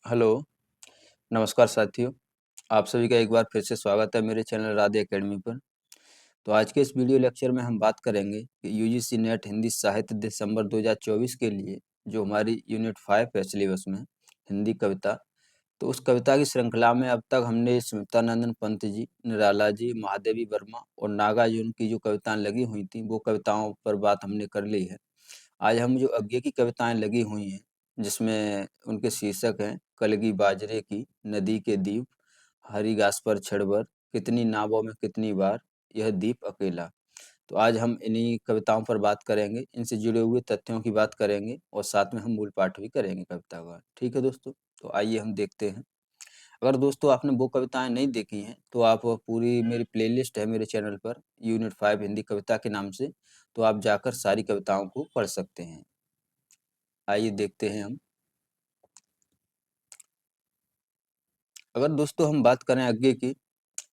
Hello, नमस्कार साथियों। आप सभी का एक बार फिर से स्वागत है मेरे चैनल राधे एकेडमी पर। तो आज के इस वीडियो लेक्चर में हम बात करेंगे कि यूजीसी नेट हिंदी साहित्य दिसंबर 2024 के लिए जो हमारी यूनिट 5 है सिलेबस में हिंदी कविता, तो उस कविता की श्रृंखला में अब तक हमने स्मितानंदन पंत जी, निराला जी, महादेवी वर्मा और नागार्जुन की जो कविताएं लगी हुई थी वो कविताओं पर बात हमने कर ली है। आज हम जो आगे की कविताएं लगी हुई हैं जिसमें उनके शीर्षक हैं कलगी बाजरे की, नदी के दीप, हरी घास पर छड़बर, कितनी नावों में कितनी बार, यह दीप अकेला। तो आज हम इन्हीं कविताओं पर बात करेंगे, इनसे जुड़े हुए तथ्यों की बात करेंगे और साथ में हम मूल पाठ भी करेंगे कविता का। ठीक है दोस्तों, तो आइए हम देखते हैं। अगर दोस्तों आपने वो कविताएं नहीं देखी हैं तो आप पूरी मेरी प्लेलिस्ट है मेरे चैनल पर यूनिट 5 हिंदी कविता के नाम से, तो आप जाकर सारी कविताओं को पढ़ सकते हैं। आइए देखते हैं हम। अगर दोस्तों हम बात करें आगे की,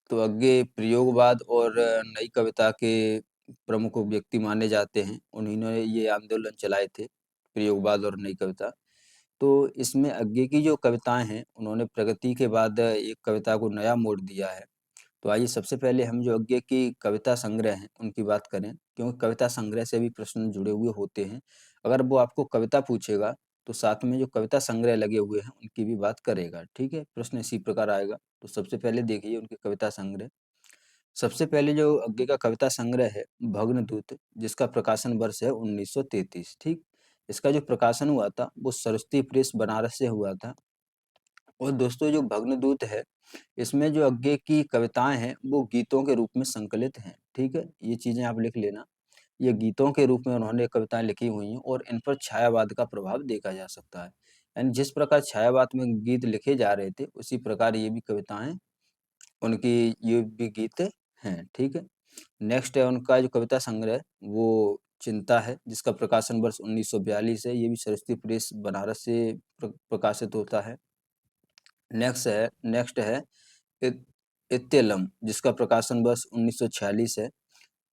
तो आगे प्रयोगवाद और नई कविता के प्रमुख व्यक्ति माने जाते हैं। उन्होंने ये आंदोलन चलाए थे, प्रयोगवाद और नई कविता। तो इसमें आगे की जो कविताएं हैं उन्होंने प्रगति के बाद एक कविता को नया मोड़ दिया है। तो आइए सबसे पहले हम जो आगे की कविता संग्रह हैं उनकी बात करें, क्योंकि कविता संग्रह से भी प्रश्न जुड़े हुए होते हैं। अगर वो आपको कविता पूछेगा तो साथ में जो कविता संग्रह लगे हुए हैं उनकी भी बात करेगा। ठीक है, प्रश्न इसी प्रकार आएगा। तो सबसे पहले देखिए उनके कविता संग्रह। सबसे पहले जो आगे का कविता संग्रह है भग्नदूत, जिसका प्रकाशन वर्ष है 1933। ठीक, इसका जो प्रकाशन हुआ था वो सरस्वती प्रेस बनारस से हुआ था। और दोस्तों जो भग्नदूत है, इसमें जो आगे की कविताएं हैं वो गीतों के रूप में संकलित हैं। ठीक है, ये चीजें आप लिख लेना। ये गीतों के रूप में उन्होंने कविताएं लिखी हुई हैं और इन पर छायावाद का प्रभाव देखा जा सकता है। यानी जिस प्रकार छायावाद में गीत लिखे जा रहे थे उसी प्रकार ये भी कविताएं, उनकी ये भी गीत हैं। ठीक है, नेक्स्ट है उनका जो कविता संग्रह वो चिंता है, जिसका प्रकाशन वर्ष 1942 है। ये भी सरस्वती प्रेस बनारस से प्रकाशित होता है। नेक्स्ट है इत- इत्तेलम, जिसका प्रकाशन वर्ष 1946 है।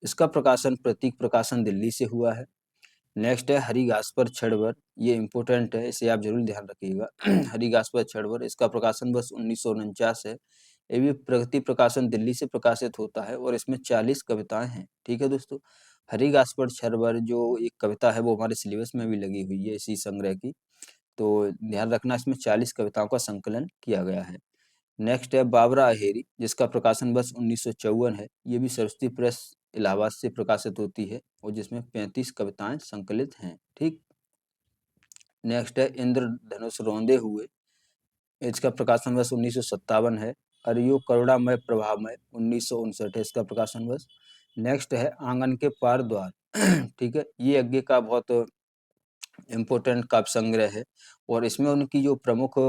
इसका प्रकाशन प्रतीक प्रकाशन दिल्ली से हुआ है। नेक्स्ट है हरी घास पर छड़बर, ये इम्पोर्टेंट है, इसे आप जरूर ध्यान रखिएगा। हरी घास पर छड़बर, इसका प्रकाशन वर्ष 1949 है। ये भी प्रगति प्रकाशन दिल्ली से प्रकाशित होता है और इसमें 40 कविताएं हैं। ठीक है दोस्तों, हरी घास पर छड़बर जो एक कविता है वो हमारे सिलेबस में भी लगी हुई है इसी संग्रह की। तो ध्यान रखना, इसमें 40 कविताओं का संकलन किया गया है। नेक्स्ट है बाबरा अहेरी, जिसका प्रकाशन वर्ष 1954 है। ये भी सरस्वती प्रेस इलाहाबाद से प्रकाशित होती है और जिसमें 35 कविताएं संकलित हैं। ठीक, नेक्स्ट है इंद्रधनुष रौंदे हुए, इसका प्रकाशन वर्ष 1957 है। अरियो करुणामय प्रभामय 1959 है इसका प्रकाशन वर्ष। नेक्स्ट है आंगन के पार द्वार। ठीक है, ये आगे का बहुत इम्पोर्टेंट काव्य संग्रह है और इसमें उनकी जो प्रमुख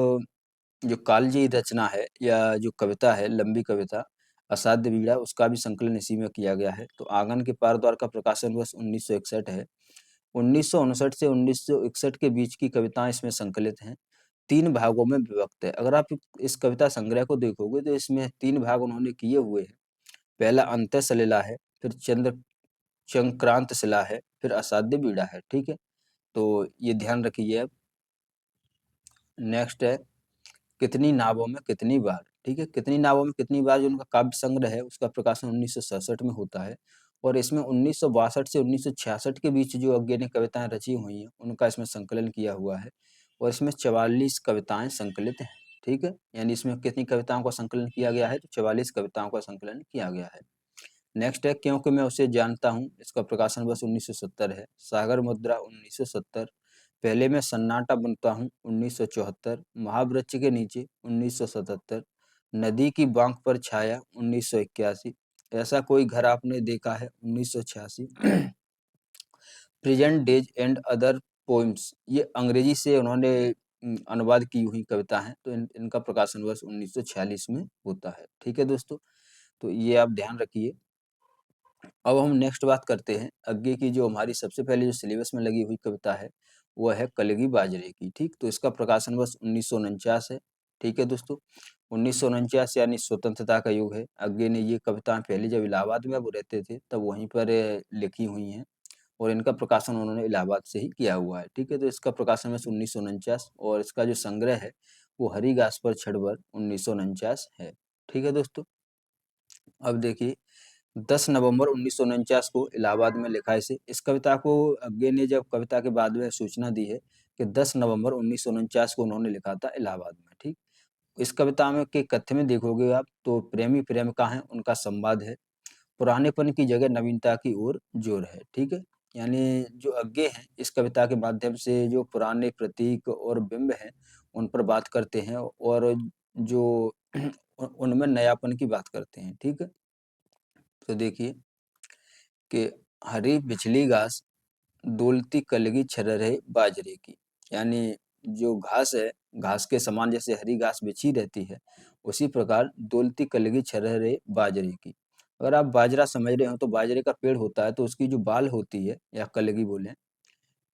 जो कालजयी रचना है या जो कविता है, लंबी कविता असाध्य पीड़ा, उसका भी संकलन इसी में किया गया है। तो आंगन के पार द्वार का प्रकाशन वर्ष 1961 है। 1959 से 1961 के बीच की कविताएं इसमें संकलित हैं। 3 भागों में विभक्त है। अगर आप इस कविता संग्रह को देखोगे तो इसमें 3 भाग उन्होंने किए हुए हैं। पहला अंत्य सलिला है, फिर चंक्रांत शिला है, फिर असाध्य पीड़ा है। ठीक है, तो ये ध्यान रखिए अब। नेक्स्ट है कितनी नावों में कितनी बार। ठीक है, कितनी नावों में कितनी बार जो उनका काव्य संग्रह है उसका प्रकाशन 1967 में होता है और इसमें 1962 से 1966 के बीच जो अज्ञे ने कविताएं रची हुई हैं उनका इसमें संकलन किया हुआ है और इसमें 44 कविताएं संकलित हैं। ठीक है, यानी इसमें कितनी कविताओं का संकलन किया गया है, तो 44 कविताओं का संकलन किया गया है। नेक्स्ट है क्योंकि मैं उसे जानता हूँ, इसका प्रकाशन वर्ष 1970 है। सागर मुद्रा 1970, पहले मैं सन्नाटा बनता हूँ 1974, महावृक्ष के नीचे 1977, नदी की बांक पर छाया 1981, ऐसा कोई घर आपने देखा है 1986, present days and other poems, ये अंग्रेजी से उन्होंने अनुवाद की हुई कविता है। तो इनका प्रकाशन वर्ष 1946 में होता है। ठीक है दोस्तों, तो ये आप ध्यान रखिए। अब हम नेक्स्ट बात करते हैं आगे की जो हमारी सबसे पहले जो सिलेबस में लगी हुई कविता है वो है कलगी बाजरे की। ठीक, तो इसका प्रकाशन वर्ष 1949 है। ठीक है दोस्तों, 1949 यानी स्वतंत्रता का युग है। आगे ने ये कविताएं पहले जब इलाहाबाद में वो रहते थे तब वहीं पर लिखी हुई हैं और इनका प्रकाशन उन्होंने इलाहाबाद से ही किया हुआ है। ठीक है, तो इसका प्रकाशन वर्ष 1949 और इसका जो संग्रह है वो हरी घास पर छड़ 1949 है। ठीक है दोस्तों। अब देखिए 10 नवंबर 1949 को इलाहाबाद में लिखा इसे। इस कविता को अग्गे ने जब कविता के बाद में सूचना दी है कि 10 नवंबर 1949 को उन्होंने लिखा था इलाहाबाद में। ठीक। इस कविता में के कथ्य में देखोगे आप तो प्रेमी प्रेमिका हैं, उनका संवाद है। पुरानेपन की जगह नवीनता की ओर जोर है। ठीक है। यानी जो अग्गे हैं इस कविता के माध्यम से जो पुराने प्रतीक और बिंब हैं उन पर बात करते हैं और जो उनमें नयापन की बात करते हैं। ठीक है। तो देखिए कि हरी बिछली घास डोलती कलगी छररे बाजरे की। यानी जो घास है, घास के समान जैसे हरी घास बिछी रहती है, उसी प्रकार डोलती कलगी छररे बाजरे की। अगर आप बाजरा समझ रहे हो तो बाजरे का पेड़ होता है तो उसकी जो बाल होती है या कलगी बोले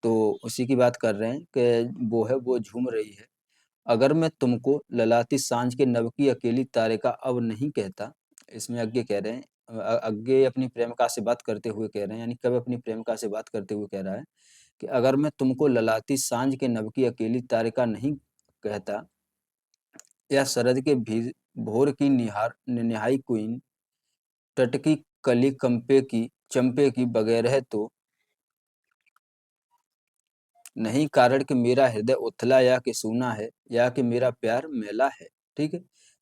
तो उसी की बात कर रहे हैं कि वो झूम रही है। अगर मैं तुमको ललाती सांझ के नभ की अकेली तारे का अब नहीं कहता। इसमें आगे कह रहे हैं आगे अपनी प्रेमिका से बात करते हुए कह रहे हैं, यानी कवि अपनी प्रेमिका से बात करते हुए कह रहा है कि अगर मैं तुमको ललाती सांझ के नभ की अकेली तारिका नहीं कहता या शरद के भोर की निहाई क्वीन टटकी कली चंपे की बगैर तो नहीं कारण कि मेरा हृदय उथला या कि सूना है या कि मेरा प्यार मैला है। ठीक है।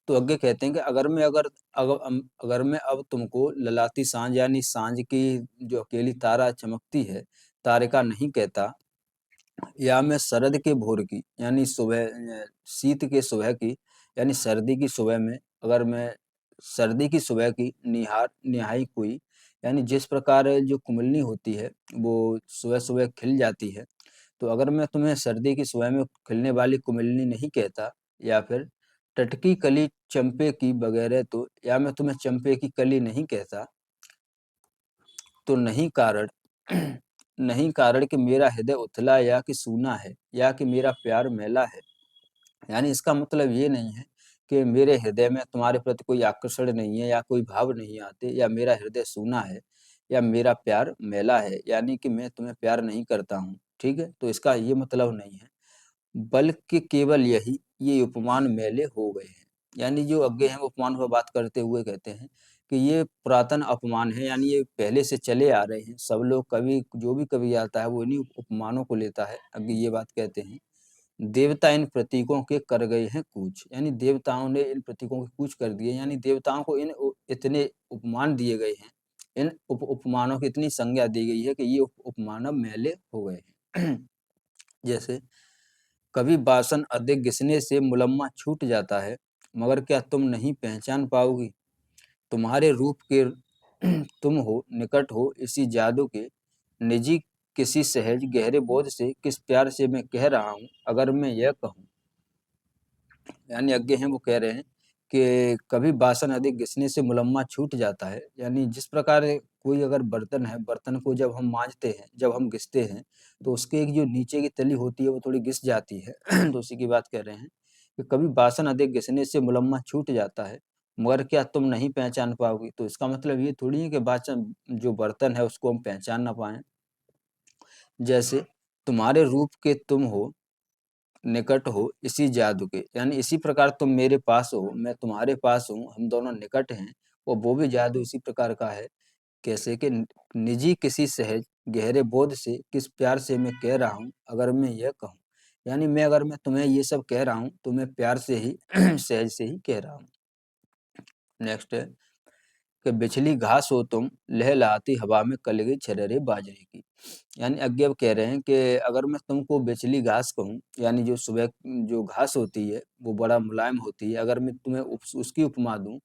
तो आगे कहते हैं कि अगर मैं अब तुमको ललाती सांझ यानी सांझ की जो अकेली तारा चमकती है तारिका नहीं कहता या मैं शरद के भोर की यानी शीत के सुबह की यानी सर्दी की सुबह में अगर मैं सर्दी की सुबह की निहाई कोई यानी जिस प्रकार जो कुमिलनी होती है वो सुबह सुबह खिल जाती है। तो अगर मैं तुम्हें सर्दी की सुबह में खिलने वाली कुमिलनी नहीं कहता या फिर टटकी कली चंपे की बगैर तो या मैं तुम्हें चंपे की कली नहीं कहता तो नहीं कारण कि मेरा हृदय उथला या कि सूना है या कि मेरा प्यार मैला है। यानी इसका मतलब ये नहीं है कि मेरे हृदय में तुम्हारे प्रति कोई आकर्षण नहीं है या कोई भाव नहीं आते या मेरा हृदय सूना है या मेरा प्यार मैला है यानी कि मैं तुम्हें प्यार नहीं करता हूँ। ठीक है। तो इसका ये मतलब नहीं है बल्कि केवल ये उपमान मैले हो गए हैं। यानी जो आगे हैं वो उपमान पर बात करते हुए कहते हैं कि ये पुरातन अपमान है यानी ये पहले से चले आ रहे हैं। सब लोग कवि जो भी कवि आता है वो इन्हीं उपमानों को लेता है। आगे ये बात कहते हैं देवता इन प्रतीकों के कर गए हैं कूच। यानी देवताओं ने इन प्रतीकों के कूच कर दिए यानी देवताओं को इतने उपमान दिए गए हैं। इन उपमानों की इतनी संज्ञा दी गई है कि ये उपमान अब मैले हो गए हैं। जैसे कभी बासन अधिक घिसने से मुलम्मा छूट जाता है मगर क्या तुम नहीं पहचान पाओगी तुम्हारे रूप के तुम हो निकट हो इसी जादू के निजी किसी सहज गहरे बोध से किस प्यार से मैं कह रहा हूँ अगर मैं यह कहूँ। यानी आगे हैं वो कह रहे हैं कि कभी बासन अधिक घिसने से मुलम्मा छूट जाता है यानी जिस प्रकार कोई अगर बर्तन है बर्तन को जब हम मांजते हैं जब हम घिसते हैं तो उसके एक जो नीचे की तली होती है वो थोड़ी घिस जाती है। तो उसी की बात कर रहे हैं कि कभी बासन अधिक घिसने से मुलम्मा छूट जाता है मगर क्या तुम नहीं पहचान पाओगी। तो इसका मतलब ये थोड़ी है कि बासन जो बर्तन है उसको हम पहचान ना पाए। जैसे तुम्हारे रूप के तुम हो निकट हो इसी जादू के यानी इसी प्रकार तुम मेरे पास हो मैं तुम्हारे पास हूँ हम दोनों निकट हैं और वो भी जादू इसी प्रकार का है। कैसे कि निजी किसी सहज गहरे बोध से किस प्यार से मैं कह रहा हूँ अगर मैं यह कहूँ। यानी मैं अगर मैं तुम्हें ये सब कह रहा हूँ तो मैं प्यार से ही सहज से ही कह रहा हूँ। नेक्स्ट है कि बिछली घास हो तुम लहलहाती हवा में कलगी छररे बाजरे की। यानी आगे अब कह रहे हैं कि अगर मैं तुमको बिचली घास कहूँ यानी जो सुबह जो घास होती है वो बड़ा मुलायम होती है अगर मैं तुम्हें उसकी उपमा दूं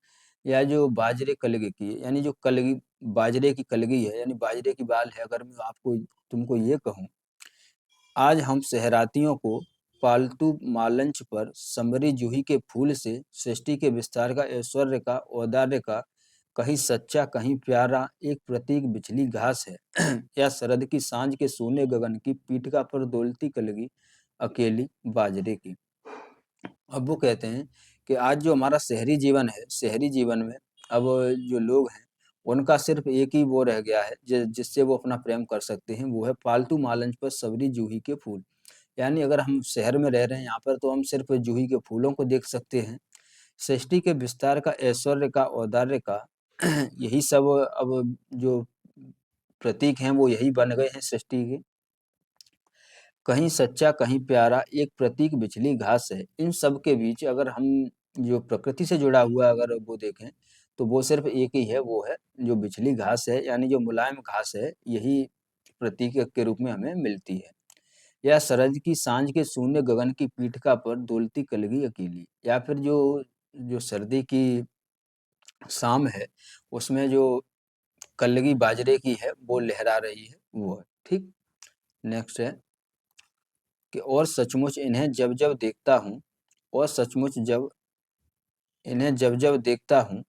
या जो बाजरे कलगी की यानी जो कलगी बाजरे की कलगी है यानी बाजरे की बाल है अगर मैं आपको तुमको ये कहूँ आज हम सहरातियों को पालतू मालंच पर समरी जूही के फूल से सृष्टि के विस्तार का ऐश्वर्य का औदार्य का कहीं सच्चा कहीं प्यारा एक प्रतीक बिछली घास है या शरद की सांझ के सोने गगन की पीठिका पर डोलती कलगी अकेली बाजरे की। अब वो कहते हैं कि आज जो हमारा शहरी जीवन है शहरी जीवन में अब जो लोग हैं उनका सिर्फ एक ही वो रह गया है जिससे वो अपना प्रेम कर सकते हैं वो है पालतू मालंच पर सबरी जूही के फूल। यानी अगर हम शहर में रह रहे हैं यहाँ पर, तो हम सिर्फ जूही के फूलों को देख सकते हैं। सृष्टि के विस्तार का, ऐश्वर्य का, औदार्य का यही सब अब जो प्रतीक हैं वो यही बन गए हैं सृष्टि के। कहीं सच्चा, कहीं प्यारा, एक प्रतीक बिछली घास है। इन सब के बीच अगर हम जो प्रकृति से जुड़ा हुआ अगर वो देखें, तो वो सिर्फ एक ही है, वो है जो बिछली घास है, यानी जो मुलायम घास है, यही प्रतीक के रूप में हमें मिलती है। या सरज की सांझ के शून्य गगन की पीठिका पर डोलती कलगी अकेली, या फिर जो जो सर्दी की शाम है, उसमें जो कलगी बाजरे की है वो लहरा रही है, वो है। ठीक। नेक्स्ट है कि और सचमुच इन्हें जब जब देखता हूँ, और सचमुच जब इन्हें जब जब देखता हूँ,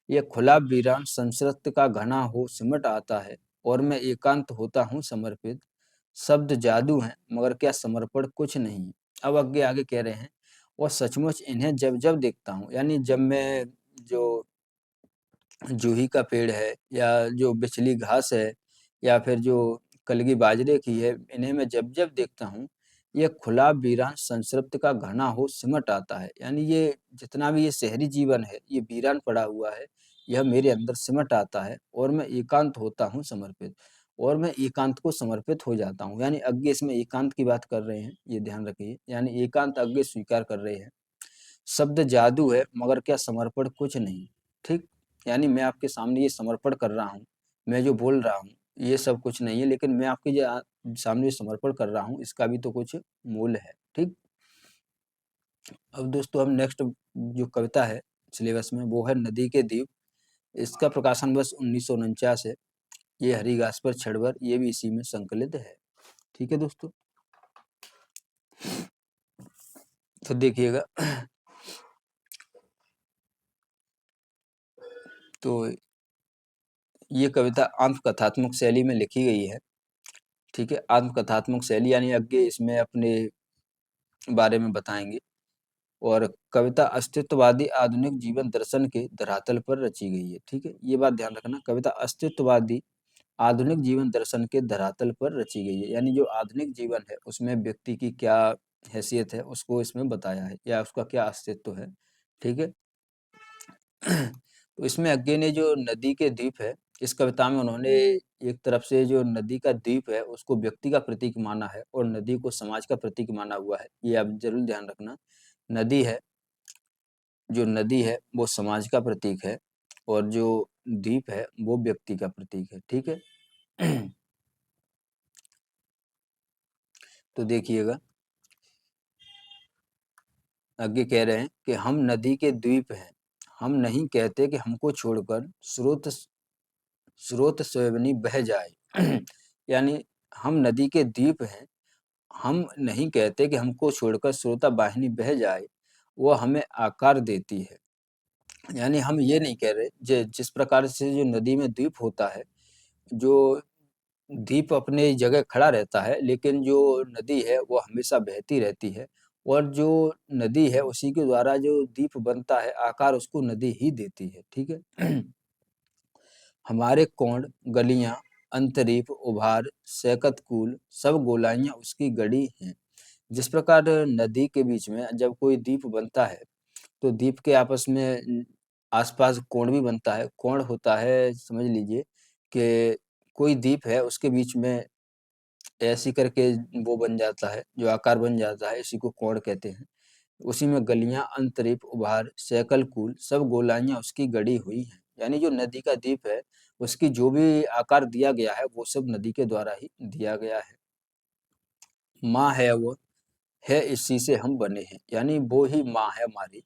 ये खुला वीरान संसर्ग का घना हो सिमट आता है, और मैं एकांत होता हूँ समर्पित। शब्द जादू हैं, मगर क्या समर्पण कुछ नहीं। अब आगे आगे कह रहे हैं, और सचमुच इन्हें जब जब देखता हूँ, यानी जब मैं जो जूही का पेड़ है, या जो बिचली घास है, या फिर जो कलगी बाजरे की है, इन्हें मैं जब जब देखता हूँ, ये खुला वीरान संतृप्त का घना हो सिमट आता है। यानी ये जितना भी ये शहरी जीवन है, ये वीरान पड़ा हुआ है, यह मेरे अंदर सिमट आता है, और मैं एकांत होता हूँ समर्पित, और मैं एकांत को समर्पित हो जाता हूँ। यानी आगे इसमें एकांत की बात कर रहे हैं, ये ध्यान रखिए, यानी एकांत आगे स्वीकार कर रहे हैं। शब्द जादू है, मगर क्या समर्पण कुछ नहीं। ठीक। यानी मैं आपके सामने ये समर्पण कर रहा हूँ, मैं जो बोल रहा हूँ ये सब कुछ नहीं है, लेकिन मैं आपके सामने समर्पण कर रहा हूँ, इसका भी तो कुछ मूल्य है। ठीक। अब दोस्तों हम नेक्स्ट जो कविता है सिलेबस में, वो है नदी के द्वीप। इसका प्रकाशन वर्ष 1949 है। ये हरिगास्पर छड़वर, ये भी इसी में संकलित है। ठीक है दोस्तों, तो देखिएगा तो ये कविता आत्मकथात्मक शैली में लिखी गई है। ठीक है, आत्मकथात्मक शैली, यानी आगे इसमें अपने बारे में बताएंगे। और कविता अस्तित्ववादी आधुनिक जीवन दर्शन के धरातल पर रची गई है। ठीक है, ये बात ध्यान रखना, कविता अस्तित्ववादी आधुनिक जीवन दर्शन के धरातल पर रची गई है, यानी जो आधुनिक जीवन है उसमें व्यक्ति की क्या हैसियत है उसको इसमें बताया है, या उसका क्या अस्तित्व है। ठीक है। तो इसमें अज्ञे ने जो नदी के द्वीप है, इस कविता में उन्होंने एक तरफ से जो नदी का द्वीप है उसको व्यक्ति का प्रतीक माना है, और नदी को समाज का प्रतीक माना हुआ है। ये आप जरूर ध्यान रखना। नदी है, जो नदी है वो समाज का प्रतीक है, और जो द्वीप है वो व्यक्ति का प्रतीक है। ठीक है। तो देखिएगा, आगे कह रहे हैं कि हम नदी के द्वीप हैं, हम नहीं कहते कि हमको छोड़कर स्रोत स्रोत स्वयं बह जाए। यानी हम नदी के द्वीप हैं, हम नहीं कहते कि हमको छोड़कर स्रोता वाहिनी बह जाए, वो हमें आकार देती है। यानी हम ये नहीं कह रहे, जिस प्रकार से जो नदी में द्वीप होता है, जो द्वीप अपने जगह खड़ा रहता है, लेकिन जो नदी है वो हमेशा बहती रहती है, और जो नदी है उसी के द्वारा जो द्वीप बनता है, आकार उसको नदी ही देती है। ठीक है। हमारे कोण, गलियां, अंतरीप, उभार, सैकत कूल, सब गोलाइयां उसकी गढ़ी हैं। जिस प्रकार नदी के बीच में जब कोई द्वीप बनता है, तो द्वीप के आपस में आसपास कोण भी बनता है। कोण होता है, समझ लीजिए कि कोई द्वीप है उसके बीच में ऐसी करके वो बन जाता है, जो आकार बन जाता है, इसी को कोण कहते हैं। उसी में गलियां, अंतरीप, उभार, सैकल कूल, सब गोलाइयां उसकी गढ़ी हुई हैं। यानी जो नदी का द्वीप है, उसकी जो भी आकार दिया गया है वो सब नदी के द्वारा ही दिया गया है। माँ है वो, है इसी से हम बने हैं, यानी वो ही माँ है हमारी,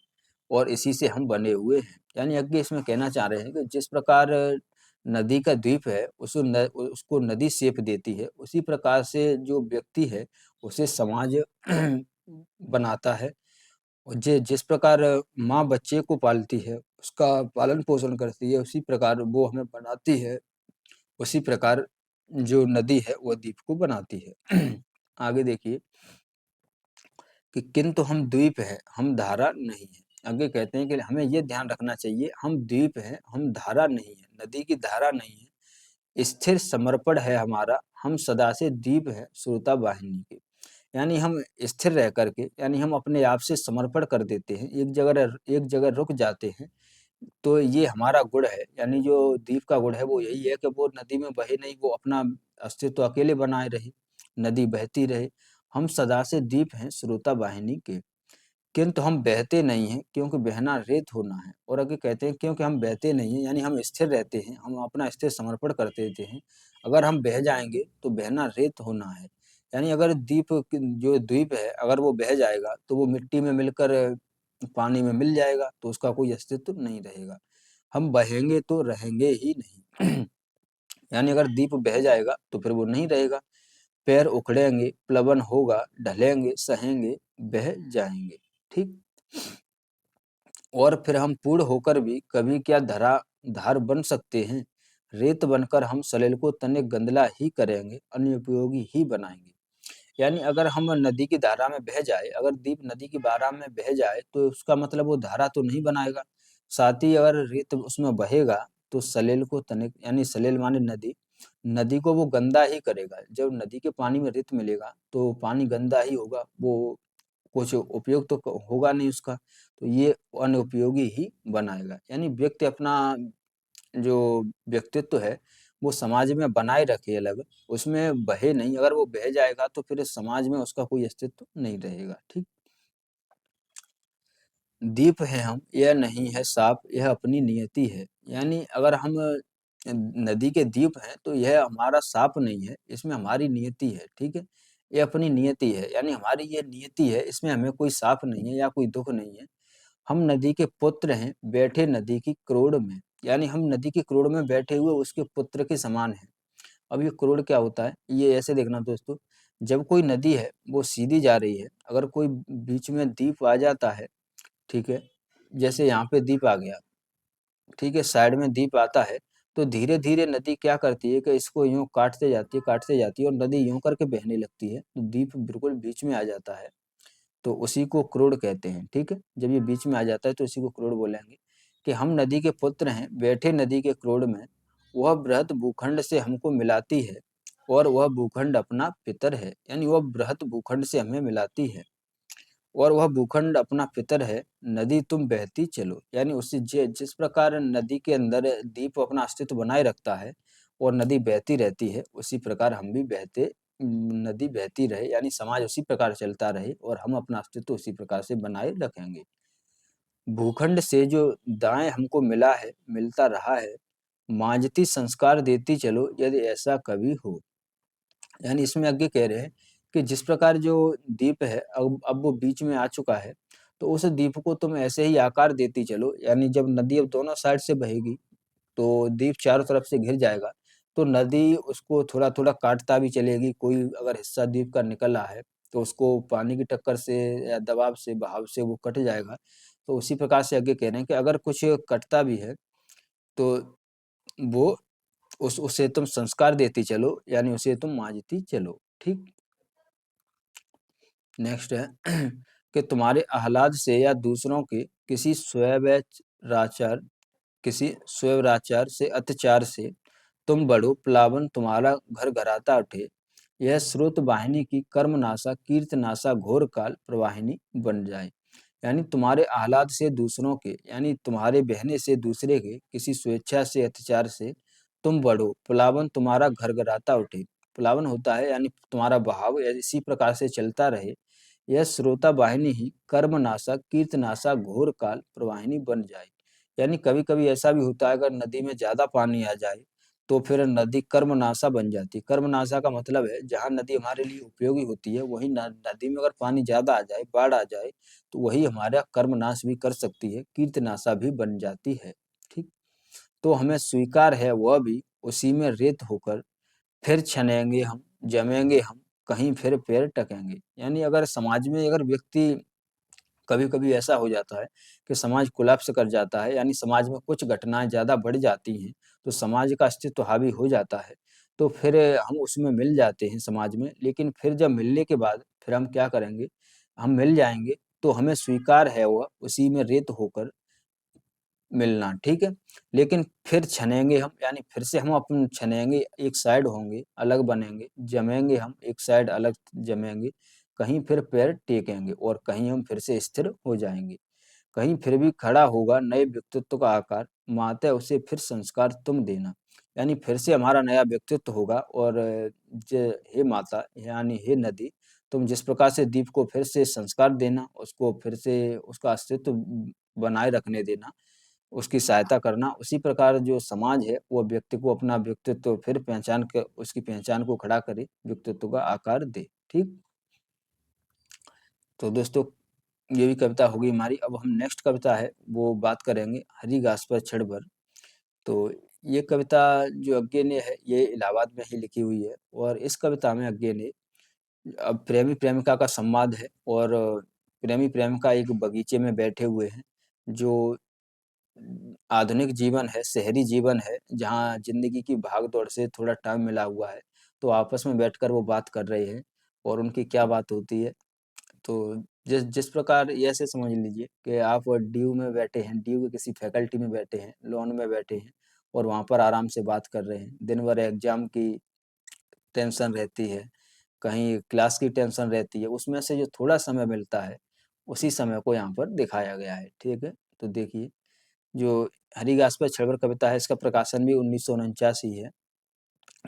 और इसी से हम बने हुए हैं। यानी आगे इसमें कहना चाह रहे हैं कि जिस प्रकार नदी का द्वीप है उसको नदी शेप देती है, उसी प्रकार से जो व्यक्ति है उसे समाज बनाता है। और जिस प्रकार माँ बच्चे को पालती है, उसका पालन पोषण करती है, उसी प्रकार वो हमें बनाती है, उसी प्रकार जो नदी है वो द्वीप को बनाती है। आगे देखिए कि किंतु हम द्वीप हैं, हम धारा नहीं है। आगे कहते हैं कि हमें ये ध्यान रखना चाहिए, हम द्वीप हैं, हम धारा नहीं है, नदी की धारा नहीं है। स्थिर समर्पण है हमारा, हम सदा से द्वीप हैं श्रोता वाहिनी के। यानी हम स्थिर रह करके, यानी हम अपने आप से समर्पण कर देते हैं, एक जगह रुक जाते हैं, तो ये हमारा गुण है। यानी जो दीप का गुण है वो यही है कि वो नदी में बहे नहीं, वो अपना अस्तित्व अकेले बनाए रहे, नदी बहती रहे। हम सदा से दीप हैं स्रोता वाहिनी के, किंतु हम बहते नहीं हैं, क्योंकि बहना रेत होना है। और आगे कहते हैं क्योंकि हम बहते नहीं हैं, यानी हम स्थिर रहते हैं, हम अपना स्थिर समर्पण कर देते हैं। अगर हम बह जाएंगे तो बहना रेत होना है। यानी अगर जो द्वीप है, अगर वो बह जाएगा तो वो मिट्टी में मिलकर पानी में मिल जाएगा, तो उसका कोई अस्तित्व नहीं रहेगा। हम बहेंगे तो रहेंगे ही नहीं। यानी अगर दीप बह जाएगा तो फिर वो नहीं रहेगा। पैर उखड़ेंगे, प्लवन होगा, ढलेंगे, सहेंगे, बह जाएंगे। ठीक। और फिर हम पूर्ण होकर भी कभी क्या धार बन सकते हैं। रेत बनकर हम सलिल को तनिक गंदला ही करेंगे, अनुपयोगी ही बनाएंगे। यानी अगर हम नदी की धारा में बह जाए, अगर दीप नदी की धारा में बह जाए तो उसका मतलब वो धारा तो नहीं बनाएगा। साथ ही अगर रेत उसमें बहेगा तो सलिल को तनिक, यानी सलिल माने नदी, नदी को वो गंदा ही करेगा। जब नदी के पानी में रेत मिलेगा तो पानी गंदा ही होगा, वो कुछ उपयोग तो होगा नहीं उसका, तो ये अनुपयोगी ही बनाएगा। यानी व्यक्ति अपना जो व्यक्तित्व है वो समाज में बनाए रखे अलग, उसमें बहे नहीं। अगर वो बह जाएगा तो फिर समाज में उसका कोई अस्तित्व नहीं रहेगा। ठीक। दीप है हम, यह नहीं है साप, यह अपनी नियति है। यानी अगर हम नदी के दीप हैं तो यह हमारा साप नहीं है, इसमें हमारी नियति है। ठीक है, ये अपनी नियति है, यानी हमारी ये नियति है, इसमें हमें कोई साप नहीं है या कोई दुख नहीं है। हम नदी के पुत्र हैं, बैठे नदी की क्रोड़ में। यानी हम नदी की क्रोड़ में बैठे हुए उसके पुत्र के समान हैं। अब ये क्रोड़ क्या होता है, ये ऐसे देखना दोस्तों, जब कोई नदी है वो सीधी जा रही है, अगर कोई बीच में द्वीप आ जाता है, ठीक है, जैसे यहाँ पे द्वीप आ गया, ठीक है, साइड में द्वीप आता है, तो धीरे धीरे नदी क्या करती है कि इसको यूं काटते जाती है और नदी यूं करके बहने लगती है, तो द्वीप बिल्कुल बीच में आ जाता है, तो उसी को क्रोड़ कहते हैं। ठीक है, जब ये बीच में आ जाता है तो इसी को क्रोड़ बोलेंगे। कि हम नदी के पुत्र हैं, बैठे नदी के क्रोड़ में, वह बृहत भूखंड से हमको मिलाती है, और वह भूखंड अपना पितर है। यानी वह बृहत भूखंड से हमें मिलाती है और वह भूखंड अपना पितर है। नदी तुम बहती चलो, यानी उसी जिस प्रकार नदी के अंदर दीप अपना अस्तित्व बनाए रखता है और नदी बहती रहती है, उसी प्रकार हम भी नदी बहती रहे, यानी समाज उसी प्रकार चलता रहे और हम अपना अस्तित्व उसी प्रकार से बनाए रखेंगे। भूखंड से जो दाएं हमको मिला है, मिलता रहा है, मांझती संस्कार देती चलो, यदि ऐसा कभी हो। यानी इसमें आगे कह रहे हैं कि जिस प्रकार जो दीप है, अब वो बीच में आ चुका है, तो उस दीप को तुम ऐसे ही आकार देती चलो। यानी जब नदी अब दोनों साइड से बहेगी तो दीप चारों तरफ से घिर जाएगा, तो नदी उसको थोड़ा-थोड़ा काटता भी चलेगी। कोई अगर हिस्सा दीप का निकल रहा है, तो उसको पानी की टक्कर से या दबाव से, बहाव से वो कट जाएगा। तो उसी प्रकार से आगे कह रहे हैं कि अगर कुछ कटता भी है, तो वो उसे तुम संस्कार देती चलो, यानी उसे तुम माँजती चलो। ठीक? नेक्स्ट है कि तुम्हारे आह्लाद से या दूसरों के किसी स्वैराचार से, अत्याचार से तुम बढ़ो, प्लावन तुम्हारा घर घराता उठे, यह स्रोत वाहिनी की कर्मनाशा, कीर्तनाशा, घोर काल प्रवाहिनी बन जाए। यानी तुम्हारे आह्लाद से दूसरों के, यानी तुम्हारे बहने से दूसरे के किसी स्वेच्छा से, अत्याचार से तुम बढ़ो, प्लावन तुम्हारा घर घराता उठे। प्लावन होता है यानी तुम्हारा बहाव इसी प्रकार से चलता रहे, यह स्रोता वाहिनी ही कर्मनाशा, कीर्तनाशा, घोर काल प्रवाहिनी बन जाए। यानी कभी-कभी ऐसा भी होता है, अगर नदी में ज़्यादा पानी आ जाए, तो फिर नदी कर्मनाशा बन जाती है। कर्मनाशा का मतलब है जहाँ नदी हमारे लिए उपयोगी होती है, वहीं न नदी में अगर पानी ज़्यादा आ जाए, बाढ़ आ जाए, तो वही हमारा कर्मनाश भी कर सकती है, कीर्तनाशा भी बन जाती है। ठीक? तो हमें स्वीकार है वह भी उसी में रेत होकर, फिर छनेंगे हम, जमेंगे हम, कहीं फिर पैर टकेंगे। यानी अगर समाज में अगर व्यक्ति, कभी-कभी ऐसा हो जाता है कि समाज कोलैप्स कर जाता है, यानी समाज में कुछ घटनाएँ ज़्यादा बढ़ जाती हैं, तो समाज का अस्तित्व हावी हो जाता है। तो फिर हम उसमें मिल जाते हैं समाज में, लेकिन फिर जब मिलने के बाद फिर हम क्या करेंगे, हम मिल जाएँगे, तो हमें स्वीकार है वह उसी में रेत होकर मिलना, ठीक है? लेकिन फिर छनेंगे हम, यानी फिर से हम अपन छनेंगे, एक साइड होंगे, अलग बनेंगे, जमेंगे हम, एक साइड अलग जमेंगे, कहीं फिर पैर टेकेंगे और कहीं हम फिर से स्थिर हो जाएंगे। कहीं फिर भी खड़ा होगा नए व्यक्तित्व का आकार, माता उसे फिर संस्कार तुम देना। यानी फिर से हमारा नया व्यक्तित्व होगा और हे माता यानी हे नदी, तुम जिस प्रकार से दीप को फिर से संस्कार देना, उसको फिर से उसका अस्तित्व बनाए रखने देना, उसकी सहायता करना, उसी प्रकार जो समाज है वो व्यक्ति को अपना व्यक्तित्व फिर पहचान के उसकी पहचान को खड़ा करे, व्यक्तित्व का आकार दे। ठीक, तो दोस्तों ये भी कविता होगी हमारी। अब हम नेक्स्ट कविता है वो बात करेंगे हरी घास पर चढ़ बर। तो ये कविता जो अज्ञे ने है ये इलाहाबाद में ही लिखी हुई है और इस कविता में अज्ञे ने अब प्रेमी प्रेमिका का संवाद है और प्रेमी प्रेमिका एक बगीचे में बैठे हुए हैं। जो आधुनिक जीवन है, शहरी जीवन है, जहाँ ज़िंदगी की भाग-दौड़ से थोड़ा टाइम मिला हुआ है, तो आपस में बैठकर वो बात कर रहे हैं और उनकी क्या बात होती है। तो जिस जिस प्रकार ये ऐसे समझ लीजिए कि आप ड्यू में बैठे हैं, ड्यू के किसी फैकल्टी में बैठे हैं, लॉन में बैठे हैं और वहाँ पर आराम से बात कर रहे हैं। दिन भर एग्ज़ाम की टेंशन रहती है, कहीं क्लास की टेंशन रहती है, उसमें से जो थोड़ा समय मिलता है, उसी समय को यहाँ पर दिखाया गया है, ठीक है? तो देखिए, जो हरिदास पर छड़बर कविता है, इसका प्रकाशन भी 1949 ही है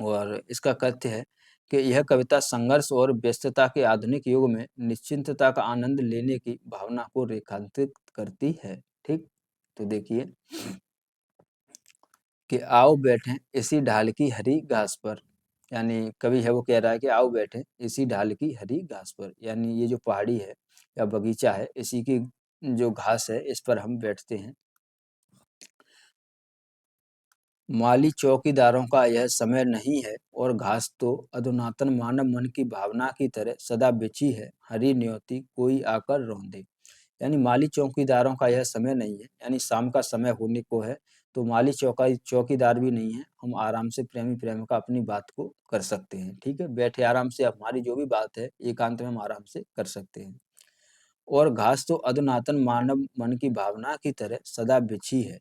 और इसका कथ्य है कि यह कविता संघर्ष और व्यस्तता के आधुनिक युग में निश्चिंतता का आनंद लेने की भावना को रेखांकित करती है, ठीक? तो देखिए कि आओ बैठें इसी ढाल की हरी घास पर, यानी कवि है वो कह रहा है कि आओ बैठें इसी ढाल की हरी घास पर, यानी ये जो पहाड़ी है या बगीचा है, इसी की जो घास है इस पर हम बैठते हैं। माली चौकीदारों का यह समय नहीं है और घास तो अधुनातन मानव मन की भावना की तरह सदा बिछी है, हरी न्योती कोई आकर रौंदे। यानी माली चौकीदारों का यह समय नहीं है, यानी शाम का समय होने को है, तो माली चौकीदार भी नहीं है, हम आराम से प्रेमी प्रेमिका अपनी बात को कर सकते हैं, ठीक है? बैठे आराम से हमारी जो भी बात है एकांत में हम आराम से कर सकते हैं। और घास तो अधुनातन मानव मन की भावना की तरह सदा बिछी है,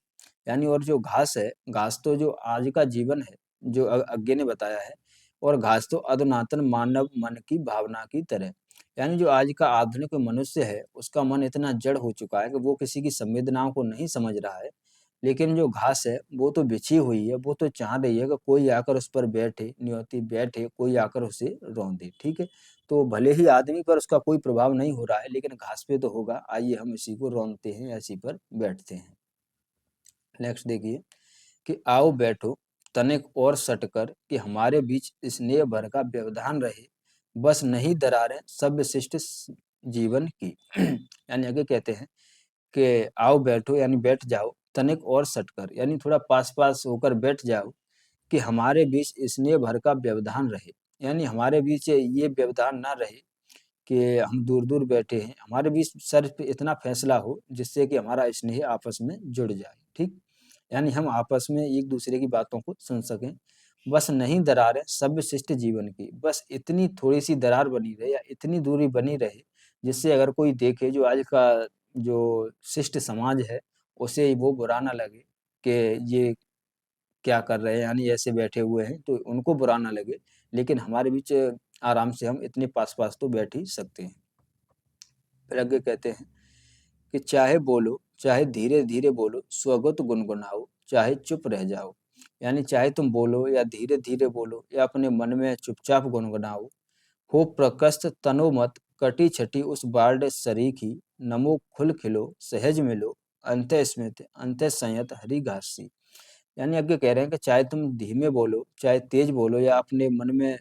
यानी और जो घास है, घास तो जो आज का जीवन है, जो अज्ञे ने बताया है, और घास तो अधुनातन मानव मन की भावना की तरह, यानी जो आज का आधुनिक मनुष्य है, उसका मन इतना जड़ हो चुका है कि वो किसी की संवेदनाओं को नहीं समझ रहा है। लेकिन जो घास है, वो तो बिछी हुई है, वो तो चाह रही है कि कोई आकर उस पर बैठे, नियति बैठे, कोई आकर उसे रौंदे, ठीक है? तो भले ही आदमी पर उसका कोई प्रभाव नहीं हो रहा है, लेकिन घास पे तो होगा। आइए हम इसी को रौंदते हैं या इसी पर बैठते हैं। नेक्स्ट देखिए कि आओ बैठो तनिक और सटकर कि हमारे बीच स्नेह भर का व्यवधान रहे, बस नहीं दरारें सभ्य शिष्ट जीवन की। यानी आगे कहते हैं कि आओ बैठो यानी बैठ जाओ, तनिक और सटकर यानी थोड़ा पास-पास होकर बैठ जाओ कि हमारे बीच स्नेह भर का व्यवधान रहे। यानी हमारे बीच ये व्यवधान ना रहे कि हम दूर-दूर बैठे हैं, हमारे बीच सिर्फ इतना फैसला हो जिससे कि हमारा स्नेह आपस में जुड़ जाए, ठीक? यानी हम आपस में एक-दूसरे की बातों को सुन सकें। बस नहीं दरारें सभ्य शिष्ट जीवन की, बस इतनी थोड़ी-सी दरार बनी रहे या इतनी दूरी बनी रहे, जिससे अगर कोई देखे जो आज का जो शिष्ट समाज है, उसे वो बुरा ना लगे कि ये क्या कर रहे हैं, यानी ऐसे बैठे हुए हैं, तो उनको बुरा ना लगे। लेकिन हमारे बीच आराम से हम इतने पास-पास तो बैठ ही सकते हैं। फिर आगे कहते हैं कि चाहे बोलो, चाहे धीरे-धीरे बोलो, स्वगत गुनगुनाओ, चाहे चुप रह जाओ। यानी चाहे तुम बोलो या धीरे-धीरे बोलो या अपने मन में चुपचाप गुनगुनाओ। हो प्रकृष्ट तनो मत, कटी-छटी उस बाढ़ सरीखी, नमो खुल खिलो, सहज मिलो, अंतः स्मित, अंतः संयत हरि घासी। यानी आगे कह रहे हैं कि चाहे तुम धीमे बोलो, चाहे तेज बोलो या अपने मन में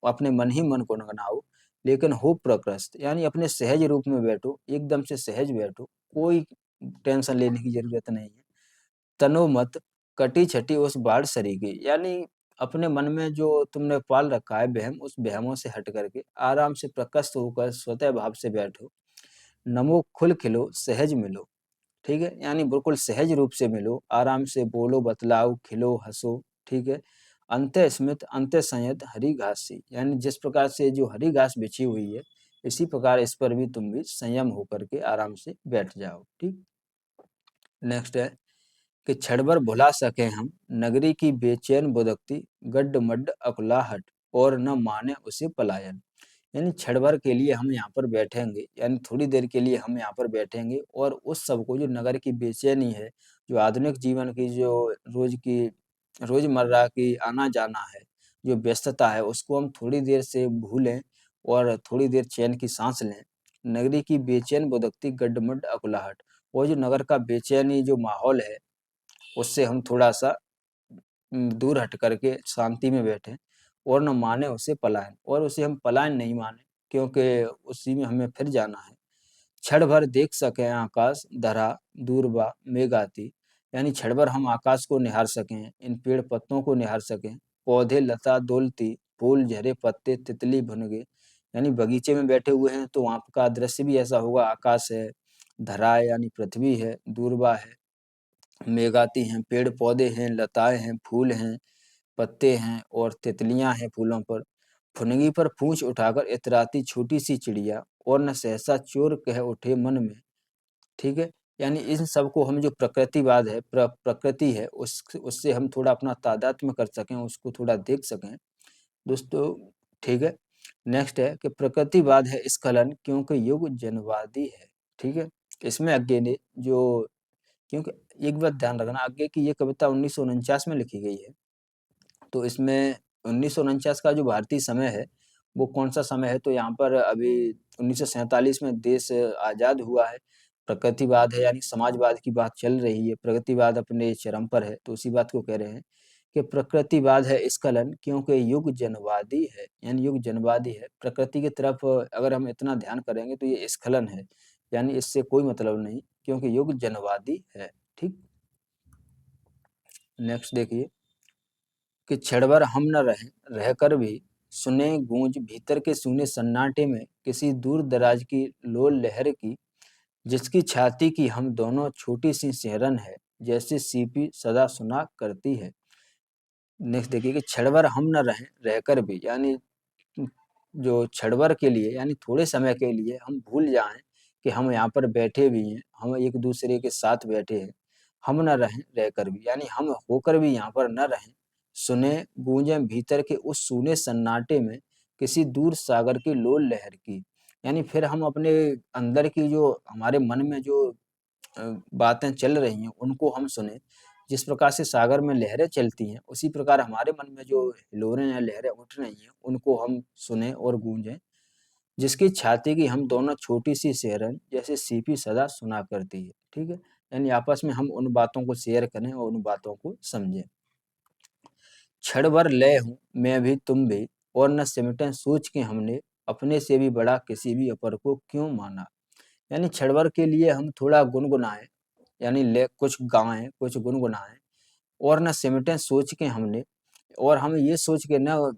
अपने मन ही मन गुनगुनाओ, लेकिन हो प्रकृष्ट यानी अपने सहज रूप में बैठो, एकदम से सहज बैठो, कोई टेंशन लेने की ज़रूरत नहीं है। तनो मत, कटी-छटी उस बाढ़ सरीखे, यानी अपने मन में जो तुमने पाल रखा है वहम, उस वहमों से हट करके आराम से प्रकृष्ट होकर स्वतः भाव से बैठो। नमो खुल खिलो, सहज मिलो। ठीक है? यानी बिल्कुल सहज रूप से मिलो, आराम से बोलो, बतलाओ, खिलो, हँसो, ठीक है? अंतः स्मित, अंतः संयत हरी घासी, यानी जिस प्रकार से जो हरी घास बिछी हुई है, इसी प्रकार इस पर भी तुम भी संयम होकर के आराम से बैठ जाओ, ठीक? नेक्स्ट है कि क्षण भर भुला सके हम नगरी की बेचैन बुदकती गड्ड-मड्ड अकुलाहट और न माने उसे पलायन। यानी क्षण भर के लिए हम यहाँ पर बैठेंगे, यानी थोड़ी देर के लिए हम यहाँ पर बैठेंगे और उस सब को, जो नगर की बेचैनी है, जो आधुनिक जीवन की जो रोज़मर्रा की आना-जाना है, जो व्यस्तता है, उसको हम थोड़ी देर से भूलें और थोड़ी देर चैन की साँस लें। नगरी की बेचैन भुदकती गड्ड-मड्ड अकुलाहट और जो नगर का बेचैनी जो माहौल है, उससे हम थोड़ा-सा दूर हट करके शांति में बैठें और न माने उसे पलायन, और उसे हम पलायन नहीं माने, क्योंकि उसी में हमें फिर जाना है। क्षण भर देख सकें आकाश धरा दूरबा मेघाती, यानी क्षण भर हम आकाश को निहार सकें, इन पेड़ पत्तों को निहार सकें, पौधे लता डोलती, फूल झरे पत्ते तितली भुन गए, यानी बगीचे में बैठे हुए हैं तो वहाँ का दृश्य भी ऐसा होगा, आकाश है, धरा है यानी पृथ्वी है, दूरबा है, मेघाती हैं, पेड़ पौधे हैं, लताएं हैं, फूल हैं, पत्ते हैं और तितलियां हैं फूलों पर। फुनगी पर पूंछ उठाकर इतराती छोटी सी चिड़िया और न सहसा चोर कह उठे मन में। ठीक है, यानी इन सब को हम जो प्रकृतिवाद है, प्रकृति है, उस उससे हम थोड़ा अपना तादात्म्य कर सकें, उसको थोड़ा देख सकें दोस्तों। ठीक है, नेक्स्ट है कि प्रकृतिवाद है स्खलन क्योंकि युग जनवादी है। ठीक है, इसमें आगे ने जो, क्योंकि एक बात ध्यान रखना आगे की, ये कविता 1949 में लिखी गई है, तो इसमें 1949 का जो भारतीय समय है, वो कौन-सा समय है, तो यहाँ पर अभी 1947 में देश आज़ाद हुआ है। प्रकृतिवाद है यानी समाजवाद की बात चल रही है, प्रगतिवाद अपने चरम पर है, तो उसी बात को कह रहे हैं कि प्रकृतिवाद है स्खलन क्योंकि युग जनवादी है, यानी युग जनवादी है। प्रकृति की तरफ अगर हम इतना ध्यान करेंगे तो ये स्खलन है, यानी इससे कोई मतलब नहीं, क्योंकि युग जनवादी है। ठीक, नेक्स्ट देखिए कि क्षण भर हम न रहें, रहकर भी सुने गूंज भीतर के सूने सन्नाटे में किसी दूर दराज की लोल लहर की, जिसकी छाती की हम दोनों छोटी सी सिहरन है, जैसे सीपी सदा सुना करती है। नेक्स्ट देखिए कि क्षण भर हम न रहें, रहकर भी यानी जो क्षण भर के लिए यानी थोड़े समय के लिए हम भूल जाएं कि हम यहाँ पर बैठे भी हैं, हम एक दूसरे के साथ बैठे हैं। हम न रहें, रहकर भी यानी हम होकर भी यहाँ पर न रहें, सुने गूंजें भीतर के उस सूने सन्नाटे में किसी दूर सागर की लोल लहर की, यानी फिर हम अपने अंदर की जो हमारे मन में जो बातें चल रही हैं उनको हम सुने। जिस प्रकार से सागर में लहरें चलती हैं, उसी प्रकार हमारे मन में जो हिलोरें या लहरें उठ रही हैं, उनको हम सुने और गूंजें। जिसकी छाती की हम दोनों छोटी सी सिहरन जैसे सीपी सदा सुना करती है। ठीक है, यानी आपस में हम उन बातों को शेयर करें और उन बातों को समझें। क्षण भर लय हूँ मैं भी तुम भी, और न सिमटें सोच के हमने अपने से भी बड़ा किसी भी अपर को क्यों माना। यानी क्षण भर के लिए हम थोड़ा गुनगुनाएं, यानी ले कुछ गाएं, कुछ गुनगुनाएं, और न सिमटें सोच के हमने, और हम ये सोच के न,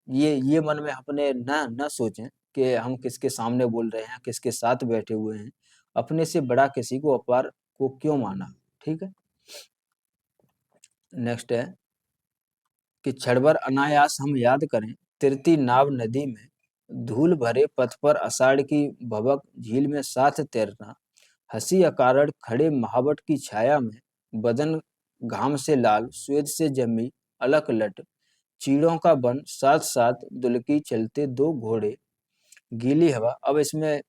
ये मन में अपने न न सोचें कि हम किसके सामने बोल रहे हैं, किसके साथ बैठे हुए हैं, अपने से बड़ा किसी को अपार को क्यों माना। ठीक है, नेक्स्ट है कि क्षण भर अनायास हम याद करें तिरती नाव नदी में, धूल भरे पथ पर आषाढ़ की भवक झील में साथ तैरना, हंसी अकारण खड़े महावट की छाया में, बदन घाम से लाल श्वेत से जमी अलक लट, चीड़ों का बन साथ साथ दुलकी चलते दो घोड़े, गीली हवा। अब इसमें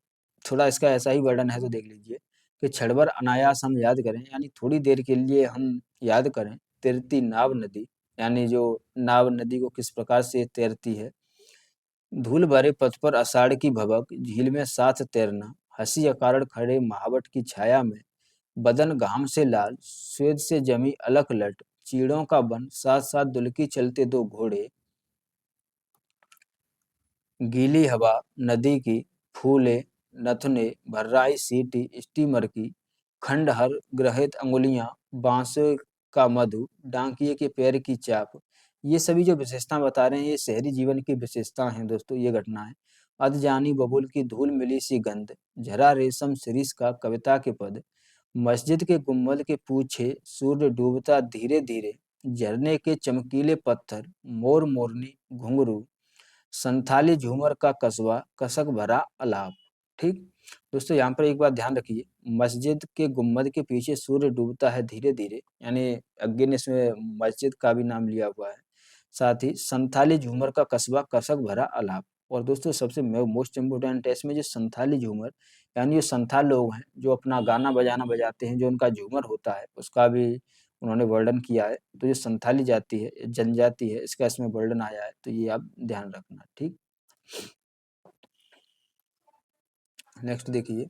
थोड़ा इसका ऐसा ही वर्णन है, तो देख लीजिए कि क्षण भर अनायास हम याद करें, यानी थोड़ी देर के लिए हम याद करें तैरती नाव नदी, यानी जो नाव नदी को किस प्रकार से तैरती है, धूल भरे पथ पर आषाढ़ की भभक झील में साथ तैरना, हंसी अकारण खड़े महावट की छाया में, बदन घाम से लाल स्वेद से जमी अलक लट, चीड़ों का बन साथ साथ दुलकी चलते दो घोड़े, गीली हवा नदी की, फूले नथुने भर्राई सीटी स्टीमर की, खंडहर ग्रहित अंगुलियां, बांसुर का मधु, डांकिए के पैर की चाप। ये सभी जो विशेषता बता रहे हैं, ये शहरी जीवन की विशेषता हैं दोस्तों, ये घटनाएं। अधजानी बबुल की धूल मिली सी गंध, झरा रेशम शिरीष का कविता के पद, मस्जिद के गुम्बद के पूछे सूर्य डूबता धीरे धीरे, झरने के चमकीले पत्थर, मोर मोरनी घुंघरू, संथाली झूमर का कस्बा कसक भरा अलाप। ठीक दोस्तों, यहाँ पर एक बात ध्यान रखिए, मस्जिद के गुम्बद के पीछे सूर्य डूबता है धीरे धीरे, यानी अगेन इसमें मस्जिद का भी नाम लिया हुआ है। साथ ही संथाली झूमर का कस्बा कसक भरा अलाप, और दोस्तों सबसे मोस्ट इम्पोर्टेंट है इसमें जो संथाली झूमर, यानी जो संथाल लोग हैं जो अपना गाना बजाना बजाते हैं, जो उनका झूमर होता है उसका भी उन्होंने वर्णन किया है। तो जो संथाली जाति है, जनजाति है, इसका इसमें वर्णन आया है, तो ये आप ध्यान रखना। ठीक, नेक्स्ट देखिए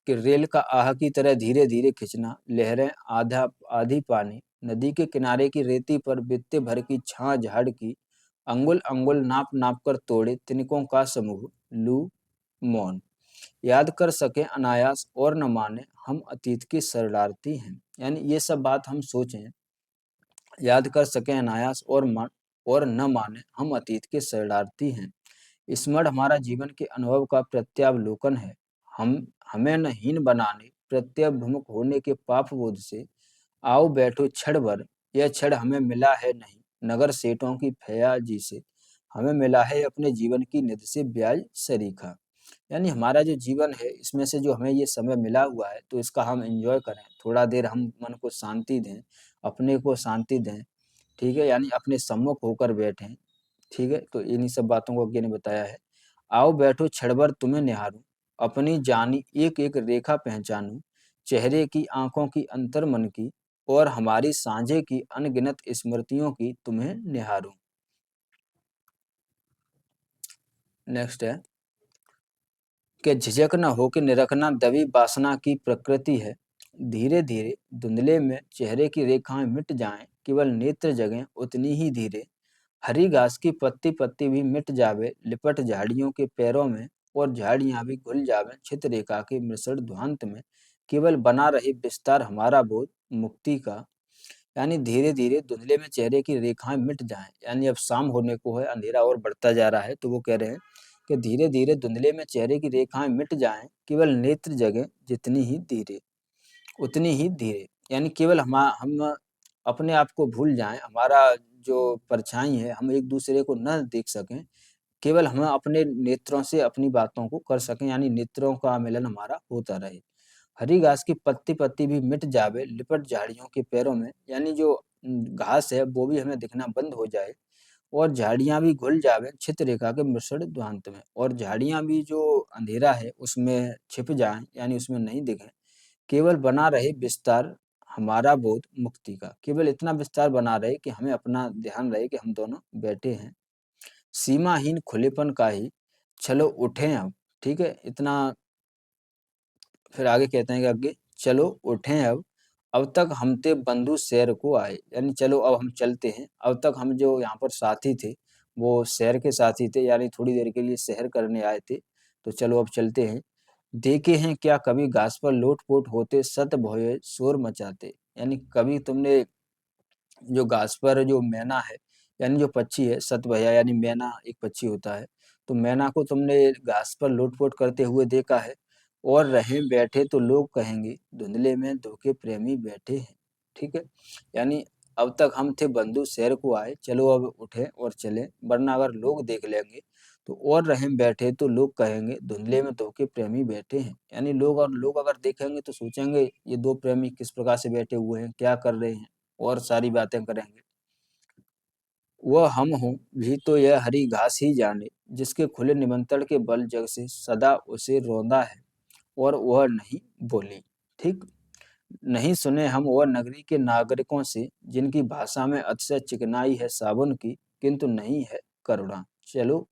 कि रेल का आह की तरह धीरे धीरे खिंचना, लहरें आधा आधी पानी, नदी के किनारे की रेती पर बित्ते भर की छां झाड़ की, अंगुल अंगुल नाप नाप कर तोड़े तिनकों का समूह, लू मौन, याद कर सके अनायास और न माने हम अतीत की शरणार्थी हैं। यानी ये सब बात हम सोचें, याद कर सके अनायास और न माने हम अतीत के शरणार्थी हैं। स्मरण हमारा जीवन के अनुभव का प्रत्यावलोकन है। हम हमें न हीन बनाने, प्रत्यभिमुख होने के पाप बोध से आओ बैठो क्षण भर, यह क्षण हमें मिला है नहीं नगर सेठों की फयाजी से, हमें मिला है अपने जीवन की निधि से ब्याज सरीखा। यानी हमारा जो जीवन है इसमें से जो हमें ये समय मिला हुआ है तो इसका हम एंजॉय करें, थोड़ा देर हम मन को शांति दें, अपने को शांति दें। ठीक है, यानी अपने सम्मुख होकर बैठें। ठीक है, तो इन्हीं सब बातों को अज्ञे ने बताया है। आओ बैठो क्षण भर तुम्हें निहारूं, अपनी जानी एक एक रेखा पहचानूं, चेहरे की आंखों की अंतर मन की, और हमारी सांझे की अनगिनत स्मृतियों की तुम्हें निहारूं। नेक्स्ट है कि झिझक न हो कि निरखना दबी वासना की प्रकृति है, धीरे धीरे धुंधले में चेहरे की रेखाएं मिट जाएं, केवल नेत्र जगें उतनी ही धीरे, हरी घास की पत्ती पत्ती भी मिट जावे लिपट झाड़ियों के पैरों में, और झाड़ियां भी घुल जावे छित रेखा के मिश्रण ध्वांत में, केवल बना रहे विस्तार हमारा बोध मुक्ति का। यानी धीरे धीरे धुंधले में चेहरे की रेखाएं मिट जाएं, यानी अब शाम होने को है, अंधेरा और बढ़ता जा रहा है, तो वो कह रहे हैं कि धीरे धीरे धुंधले में चेहरे की रेखाएं मिट जाएं, केवल नेत्र जगे जितनी ही धीरे उतनी ही धीरे, यानी केवल हम अपने आप को भूल जाएं, हमारा जो परछाई है हम एक दूसरे को न देख सकें, केवल हम अपने नेत्रों से अपनी बातों को कर सकें, यानी नेत्रों का मिलन हमारा होता रहे। हरी घास की पत्ती पत्ती भी मिट जावे लिपट झाड़ियों के पैरों में, यानी जो घास है वो भी हमें दिखना बंद हो जाए, और झाड़ियां भी घुल जावे छित रेखा के मिश्रण ध्वांत में, और झाड़ियां भी जो अंधेरा है उसमें छिप जाएं, यानी उसमें नहीं दिखें, केवल बना रहे विस्तार हमारा बोध मुक्ति का, केवल इतना विस्तार बना रहे कि हमें अपना ध्यान रहे कि हम दोनों बैठे हैं, सीमाहीन खुलेपन का ही चलो उठें अब। ठीक है, इतना। फिर आगे कहते हैं कि आगे चलो उठें अब तक हम थे बंधु शहर को आए, यानी चलो अब हम चलते हैं, अब तक हम जो यहाँ पर साथी थे वो शहर के साथी थे, यानी थोड़ी देर के लिए शहर करने आए थे, तो चलो अब चलते हैं। देखे हैं क्या कभी घास पर लोट-पोट होते सत भोए शोर मचाते, यानी कभी तुमने जो घास पर जो मैना है, यानी जो पक्षी है सतभैया, यानी मैना एक पक्षी होता है, तो मैना को तुमने घास पर लोट-पोट करते हुए देखा है, और रहें बैठे तो लोग कहेंगे धुंधले में धोखे प्रेमी बैठे हैं। ठीक है, यानी अब तक हम थे बंधु शहर को आए, चलो अब उठे और चले, वरना अगर लोग देख लेंगे तो, और रहें बैठे तो लोग कहेंगे धुंधले में धोखे प्रेमी बैठे हैं, यानी लोग अगर देखेंगे तो सोचेंगे ये दो प्रेमी किस प्रकार से बैठे हुए हैं, क्या कर रहे हैं, और सारी बातें करेंगे। वह हम हूँ भी तो यह हरी घास ही जाने, जिसके खुले निमंत्रण के बल जग से सदा उसे रौंदा है, और वह नहीं बोली। ठीक, नहीं सुने हम वह नगरी के नागरिकों से, जिनकी भाषा में अतिशय चिकनाई है साबुन की, किंतु नहीं है करुणा, चलो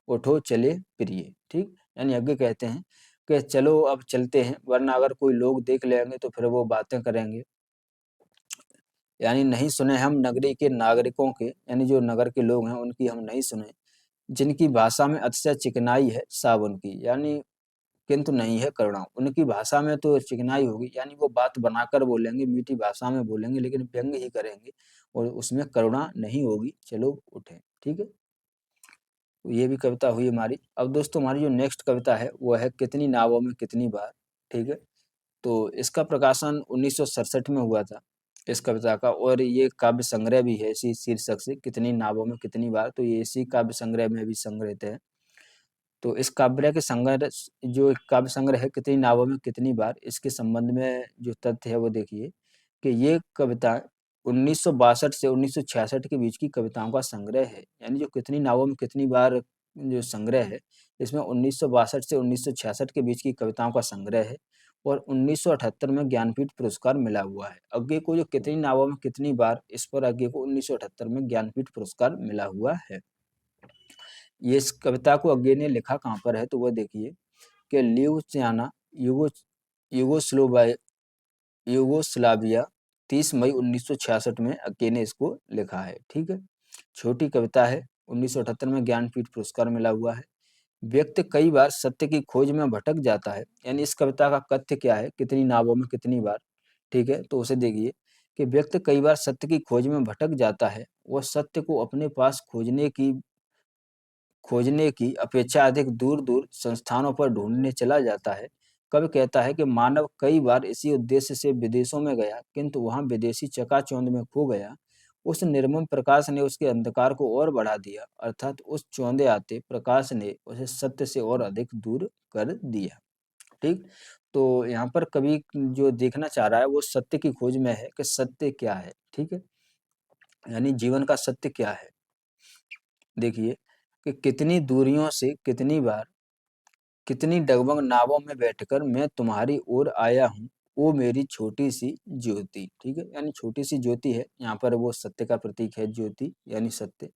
उठो चले प्रिय। ठीक, यानी आगे कहते हैं कि चलो अब चलते हैं, वरना अगर कोई लोग देख लेंगे तो फिर वो बातें करेंगे। यानी नहीं सुने हम नगरी के नागरिकों के, यानी जो नगर के लोग हैं उनकी हम नहीं सुने, जिनकी भाषा में अतिशय चिकनाई है साबुन की, यानी किंतु नहीं है करुणा, उनकी भाषा में तो चिकनाई होगी, यानी वो बात बनाकर बोलेंगे, मीठी भाषा में बोलेंगे, लेकिन व्यंग ही करेंगे, और उसमें करुणा नहीं होगी, चलो उठे। ठीक है, तो ये भी कविता हुई हमारी। अब दोस्तों हमारी जो नेक्स्ट कविता है वो है कितनी नावों में कितनी बार। ठीक है, तो इसका प्रकाशन 1967 में हुआ था इस कविता का, और ये काव्य संग्रह भी है इसी शीर्षक से, कितनी नावों में कितनी बार, तो ये इसी काव्य संग्रह में भी संग्रहित है। तो इस काव्य के संग्रह, जो काव्य संग्रह है कितनी नावों में कितनी बार, इसके संबंध में जो तथ्य है वो देखिए कि ये कविता 1962 से 1966 के बीच की कविताओं का संग्रह है, यानी जो कितनी नावों में कितनी बार जो संग्रह है, इसमें 1962 से 1966 के बीच की कविताओं का संग्रह है और 1978 में ज्ञानपीठ पुरस्कार मिला हुआ है। अज्ञे को जो कितनी नावों में कितनी बार, इस पर अज्ञे को 1978 में ज्ञानपीठ पुरस्कार मिला हुआ है। ये इस कविता को अज्ञे ने लिखा कहाँ पर है, तो वह देखिए कि ल्यूसियाना, यूगोस्लोवाकिया, यूगोस्लाविया, 30 मई 1966 में अज्ञे ने इसको लिखा है। ठीक है, छोटी कविता है, 1978 में ज्ञानपीठ पुरस्कार मिला हुआ है। व्यक्ति कई बार सत्य की खोज में भटक जाता है, यानी इस कविता का कथ्य क्या है, कितनी नावों में कितनी बार। ठीक है, तो उसे देखिए कि व्यक्ति कई बार सत्य की खोज में भटक जाता है, वह सत्य को अपने पास खोजने की अपेक्षा अधिक दूर दूर संस्थानों पर ढूंढने चला जाता है। कवि कहता है कि मानव कई बार इसी उद्देश्य से विदेशों में गया, किंतु वहां विदेशी चकाचौंध में खो गया। उस निर्मम प्रकाश ने उसके अंधकार को और बढ़ा दिया, अर्थात उस चौंधे आते प्रकाश ने उसे सत्य से और अधिक दूर कर दिया। ठीक, तो यहाँ पर कवि जो देखना चाह रहा है वो सत्य की खोज में है कि सत्य क्या है। ठीक है, यानी जीवन का सत्य क्या है। देखिए कि कितनी दूरियों से कितनी बार, कितनी डगमग नावों में बैठकर मैं तुम्हारी ओर आया हूँ, ओ मेरी छोटी सी ज्योति। ठीक है, यानी छोटी सी ज्योति है, यहाँ पर वो सत्य का प्रतीक है, ज्योति यानी सत्य।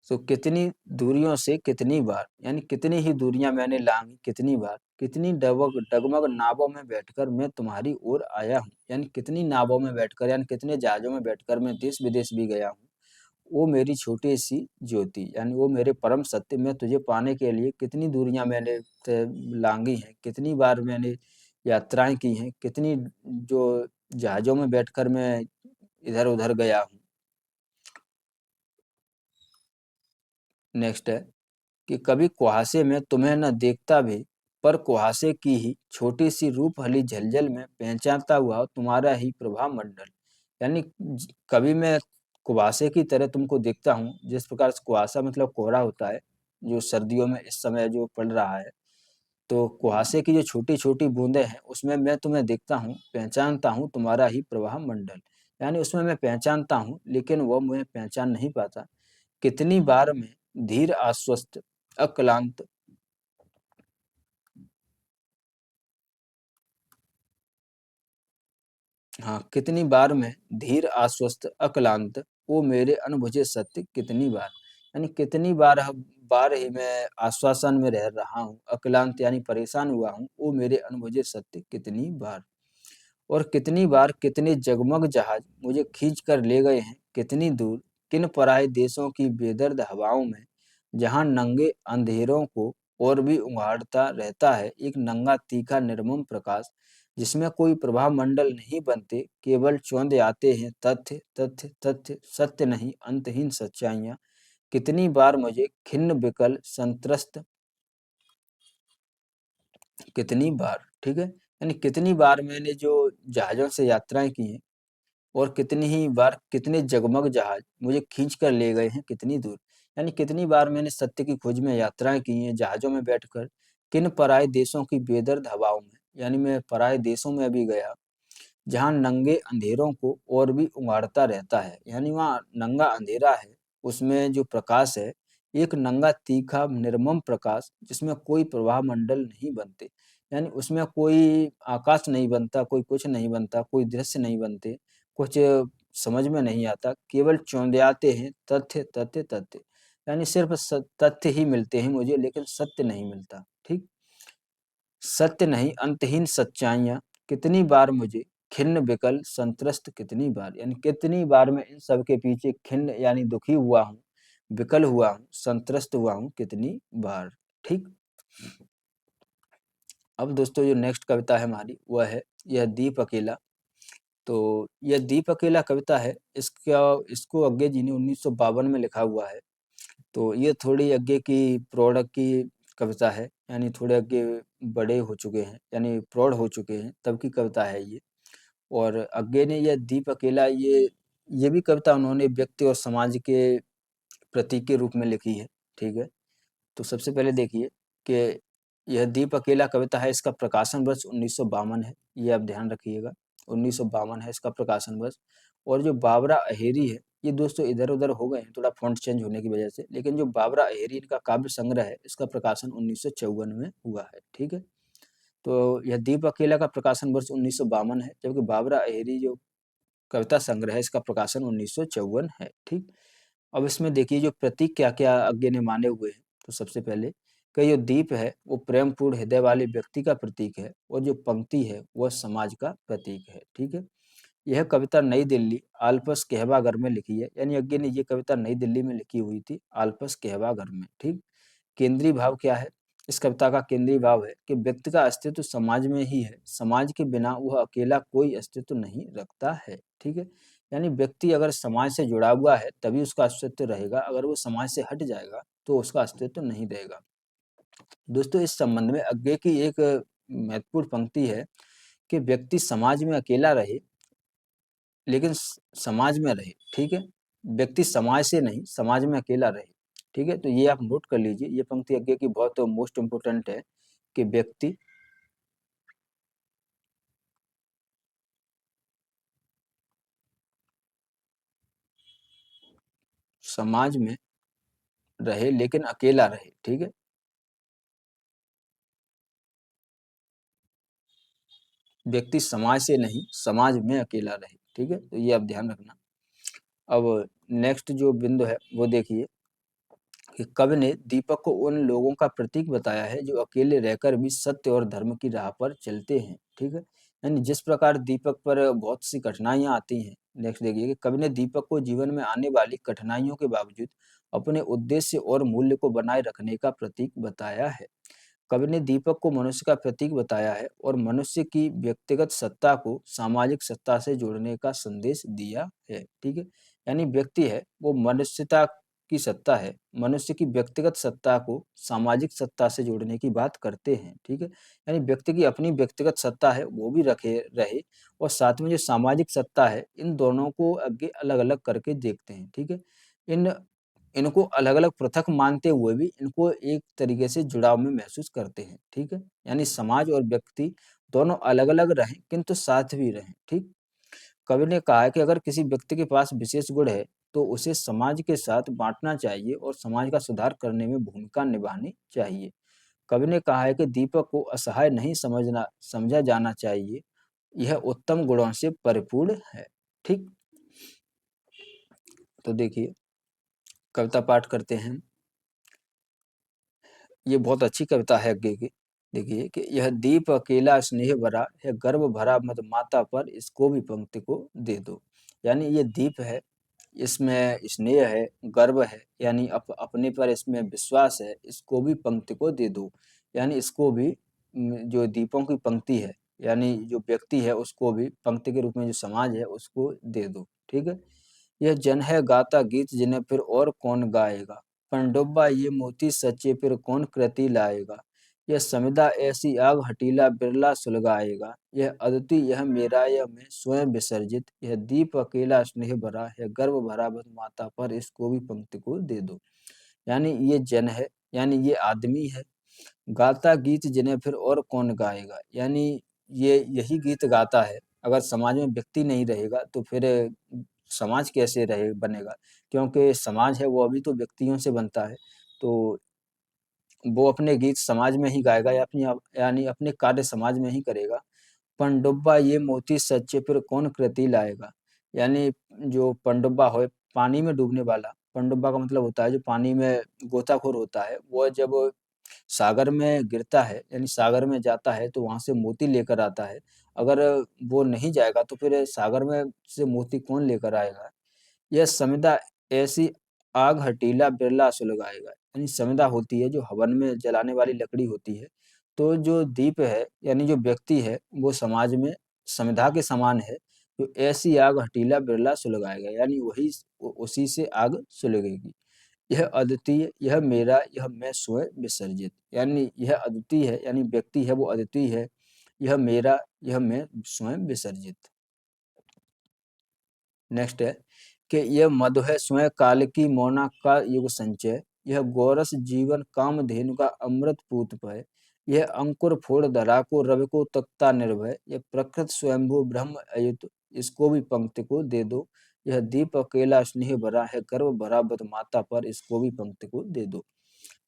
तो कितनी दूरियों से कितनी बार, यानी कितनी ही दूरियां मैंने लांगी कितनी बार, कितनी डगमग नावों में बैठकर मैं तुम्हारी ओर आया हूँ, यानी कितनी नावों में बैठकर, यानी कितने जहाजों में बैठकर मैं देश विदेश भी गया हूँ। वो मेरी छोटी सी ज्योति, यानी वो मेरे परम सत्य, मैं तुझे पाने के लिए कितनी दूरियां मैंने लांगी हैं, कितनी बार मैंने यात्राएं की हैं, कितनी जो जहाजों में बैठकर मैं इधर उधर गया हूँ। नेक्स्ट है कि कभी कुहासे में तुम्हें न देखता भी, पर कुहासे की ही छोटी सी रूप हली झलझल में पहचानता हुआ तुम्हारा ही प्रभा मंडल। यानी कभी मैं कुहासे की तरह तुमको देखता हूँ, जिस प्रकार से कुहासा मतलब कोहरा होता है, जो सर्दियों में इस समय जो पड़ रहा है, तो कुहासे की जो छोटी छोटी बूंदें हैं उसमें मैं तुम्हें देखता हूँ, पहचानता हूँ तुम्हारा ही प्रवाह मंडल। यानी उसमें मैं पहचानता हूँ, लेकिन वह मुझे पहचान नहीं पाता। कितनी बार मैं धीर आश्वस्त अक्लांत, हाँ, कितनी बार मैं धीर आश्वस्त अक्लांत, वो मेरे अनबुझे सत्य कितनी बार, यानी कितनी बार ही मैं आश्वासन में रह रहा हूँ, अक्लांत यानी परेशान हुआ हूँ, वो मेरे अनबुझे सत्य कितनी बार। और कितनी बार कितने जगमग जहाज मुझे खींच कर ले गए हैं कितनी दूर, किन पराए देशों की बेदर्द हवाओं में, जहां नंगे अंधेरों को और भी उघाड़ता रहता है एक नंगा तीखा निर्मम प्रकाश, जिसमें कोई प्रभा मंडल नहीं बनते, केवल चौंधे आते हैं तथ्य तथ्य तथ्य, सत्य नहीं अंतहीन सच्चाइयां। कितनी बार मुझे खिन्न विकल संत्रस्त, कितनी बार, ठीक है, यानी कितनी बार मैंने जो जहाजों से यात्राएं की हैं, और कितनी ही बार कितने जगमग जहाज मुझे खींच कर ले गए हैं कितनी दूर, यानी कितनी बार मैंने सत्य की खोज में यात्राएं की हैं जहाजों में बैठकर, किन पराए देशों की बेदर्द हवाओं में, यानी मैं पराए देशों में भी गया, जहाँ नंगे अंधेरों को और भी उंगाड़ता रहता है, यानी वहाँ नंगा अंधेरा है, उसमें जो प्रकाश है एक नंगा तीखा निर्मम प्रकाश, जिसमें कोई प्रवाह मंडल नहीं बनते, यानी उसमें कोई आकाश नहीं बनता, कोई कुछ नहीं बनता, कोई दृश्य नहीं बनते, कुछ समझ में नहीं आता, केवल चौंधियाते हैं तथ्य तथ्य तथ्य, यानी सिर्फ तथ्य ही मिलते हैं मुझे, लेकिन सत्य नहीं मिलता। ठीक, सत्य नहीं अंतहीन सच्चाइयां, कितनी बार मुझे खिन्न विकल संत्रस्त, कितनी बार, यानी कितनी बार मैं इन सब के पीछे खिन्न यानी दुखी हुआ हूँ, विकल हुआ हूँ, संत्रस्त हुआ हूँ कितनी बार। ठीक, अब दोस्तों जो नेक्स्ट कविता है हमारी वह है यह दीप अकेला। तो यह दीप अकेला कविता है, इसको अज्ञे जी ने 1952 में लिखा हुआ है। तो ये थोड़ी अज्ञे की प्रौढ़ की कविता है, यानी थोड़े अज्ञे बड़े हो चुके हैं, यानी प्रौढ़ हो चुके हैं, तब की कविता है ये। और अज्ञे ने यह दीप अकेला, ये भी कविता उन्होंने व्यक्ति और समाज के प्रतीक के रूप में लिखी है। ठीक है, तो सबसे पहले देखिए कि यह दीप अकेला कविता है, इसका प्रकाशन वर्ष 1952 है, ये आप ध्यान रखिएगा, 1952 है इसका प्रकाशन वर्ष। और जो बाबरा अहेरी है ये दोस्तों इधर-उधर हो गए हैं थोड़ा फ़ॉन्ट चेंज होने की वजह से, लेकिन जो बाबरा अहेरी इनका काव्य संग्रह है, इसका प्रकाशन 1954 में हुआ है, ठीक है? तो यह दीप अकेला का प्रकाशन वर्ष 1952 है, जबकि बाबरा अहेरी जो कविता संग्रह है, इसका प्रकाशन 1954 है, ठीक? अब इसमें देखिए जो प्रतीक क्या-क्या अज्ञे ने माने हुए हैं, तो सबसे पहले कि जो दीप है, वो प्रेमपूर्ण हृदय वाले व्यक्ति का प्रतीक है और जो पंक्ति है, वह समाज का प्रतीक है, ठीक है? यह कविता नई दिल्ली आलपस कहवागर में लिखी है, यानी अज्ञे ने ये कविता नई दिल्ली में लिखी हुई थी, आलपस कहवागर में, ठीक? केंद्रीय भाव क्या है? इस कविता का केंद्रीय भाव है कि व्यक्ति का अस्तित्व समाज में ही है, समाज के बिना वह अकेला कोई अस्तित्व नहीं रखता है, ठीक है? यानी व्यक्ति अगर समाज से जुड़ा हुआ है, तभी उसका अस्तित्व रहेगा, अगर वो समाज से हट जाएगा, तो उसका अस्तित्व नहीं रहेगा। दोस्तों इस संबंध में अज्ञे की एक महत्वपूर्ण पंक्ति है कि व्यक्ति समाज में अकेला रहे, लेकिन समाज में रहे, ठीक है? व्यक्ति समाज से नहीं, समाज में अकेला रहे, ठीक है? तो ये आप नोट कर लीजिए, ये पंक्ति आगे की बहुत मोस्ट इम्पोर्टेंट है कि व्यक्ति समाज में रहे लेकिन अकेला रहे, ठीक है? व्यक्ति समाज से नहीं, समाज में अकेला रहे, ठीक है? तो ये आप ध्यान रखना। अब नेक्स्ट जो बिंदु है, वो देखिए कि कवि ने दीपक को उन लोगों का प्रतीक बताया है जो अकेले रहकर भी सत्य और धर्म की राह पर चलते हैं, ठीक है? यानी जिस प्रकार दीपक पर बहुत सी कठिनाइयां आती हैं, नेक्स्ट देखिए कि कवि ने दीपक को जीवन में आने वाली कठिनाइयों के बावजूद अपने उद्देश्य और मूल्य को बनाए रखने का प्रतीक बताया है। कवि ने दीपक को मनुष्य का प्रतीक बताया है और मनुष्य की व्यक्तिगत सत्ता को सामाजिक सत्ता से जोड़ने का संदेश दिया है, ठीक है? यानी व्यक्ति है वो मनुष्यता की सत्ता है, मनुष्य की व्यक्तिगत सत्ता को सामाजिक सत्ता से जोड़ने की बात करते हैं, ठीक है? यानी व्यक्ति की अपनी व्यक्तिगत सत्ता है वो भी रखे रहे और साथ में जो सामाजिक सत्ता है इन दोनों को आगे अलग-अलग करके देखते हैं, ठीक है? इन इनको अलग-अलग पृथक मानते हुए भी इनको एक तरीके से जुड़ाव में महसूस करते हैं, ठीक है? यानी समाज और व्यक्ति दोनों अलग-अलग रहें किंतु साथ भी रहें, ठीक? कवि ने कहा है कि अगर किसी व्यक्ति के पास विशेष गुण है, तो उसे समाज के साथ बाँटना चाहिए और समाज का सुधार करने में भूमिका निभानी चाहिए। कवि ने कहा है कि दीपक को असहाय नहीं समझा जाना चाहिए, यह उत्तम गुणों से परिपूर्ण है, ठीक? तो देखिए, कविता पाठ करते हैं। ये बहुत अच्छी कविता है आगे की। देखिए कि यह दीप अकेला स्नेह भरा है, गर्व भरा मत माता पर, इसको भी पंक्ति को दे दो। यानी ये दीप है, इसमें स्नेह है, गर्व है, यानी अपने पर इसमें विश्वास है, इसको भी पंक्ति को दे दो। यानी इसको भी जो दीपों की पंक्ति है, यानी जो व्यक्ति है उसको भी पंक्ति के रूप में जो समाज है उसको दे दो, ठीक है? यह जन है गाता गीत जिन्हें फिर और कौन गाएगा, पनडुब्बा ये मोती सच्चे फिर कौन कृति लाएगा, यह समिधा ऐसी आग हठीला बिरला सुलगाएगा, यह अदिति यह मेरा यह मैं स्वयं विसर्जित, यह दीप अकेला स्नेह भरा है गर्व भरा बस माता पर, इसको भी पंक्ति को दे दो। यानी ये जन है, यानी ये आदमी है, गाता गीत जिन्हें फिर और कौन गाएगा, यानी ये यही गीत गाता है। अगर समाज में व्यक्ति नहीं रहेगा तो फिर समाज कैसे रहे बनेगा, क्योंकि समाज है वो अभी तो व्यक्तियों से बनता है। तो वो अपने गीत समाज में ही गाएगा या अपनी यानी अपने कार्य समाज में ही करेगा। पनडुब्बा ये मोती सच्चे फिर कौन कृति लाएगा, यानी जो पनडुब्बा हो पानी में डूबने वाला, पनडुब्बा का मतलब होता है जो पानी में गोताखोर होता है, वो जब सागर में गिरता है यानी सागर में जाता है तो वहाँ से मोती लेकर आता है। अगर वो नहीं जाएगा तो फिर सागर में से मोती कौन लेकर आएगा? यह समिधा ऐसी आग हठीला बिरला सुलगाएगा, यानी समिधा होती है जो हवन में जलाने वाली लकड़ी होती है। तो जो दीप है यानी जो व्यक्ति है वो समाज में समिधा के समान है, जो ऐसी आग हठीला बिरला सुलगाएगा, यानी वही उसी से आग सुलगेगी। यह अद्वितीय, यह मेरा, यह मैं स्वयं विसर्जित, यानी यह अद्वितीय है यानी व्यक्ति है वो अद्वितीय है, यह मेरा, यह मैं स्वयं विसर्जित। नेक्स्ट है कि यह मधु है स्वयं काल की मोना का युग संचय, यह गोरस जीवन कामधेनु का अमृत पूत है, यह अंकुर फोड़ धरा को रवि को तख्ता निर्भय, यह प्रकृत स्वयंभू ब्रह्म अयुत, इसको भी पंक्ति को दे दो। यह दीप अकेला स्नेह भरा है, गर्व भरा बद माता पर, इसको भी पंक्ति को दे दो।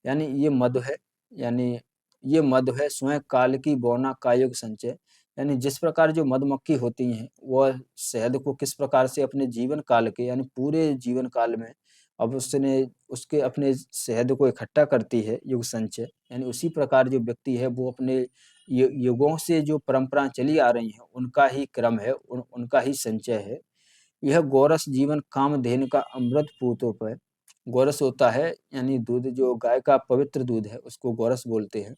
यानी ये मधु है, यानी ये मधु है स्वयं काल की बौना कायोग संचय। यानी जिस प्रकार जो मधुमक्खी होती हैं वह शहद को किस प्रकार से अपने जीवन काल के यानी पूरे जीवन काल में अब उसने उसके अपने शहद को इकट्ठा करती है युग संचय, यानी उसी प्रकार जो व्यक्ति है वो अपने युगों से जो परंपरा चली आ रही है उनका ही क्रम है, उनका ही संचय है। यह गोरस जीवन कामधेनु का अमृत पूतों पर, गोरस होता है यानी दूध, जो गाय का पवित्र दूध है उसको गोरस बोलते हैं।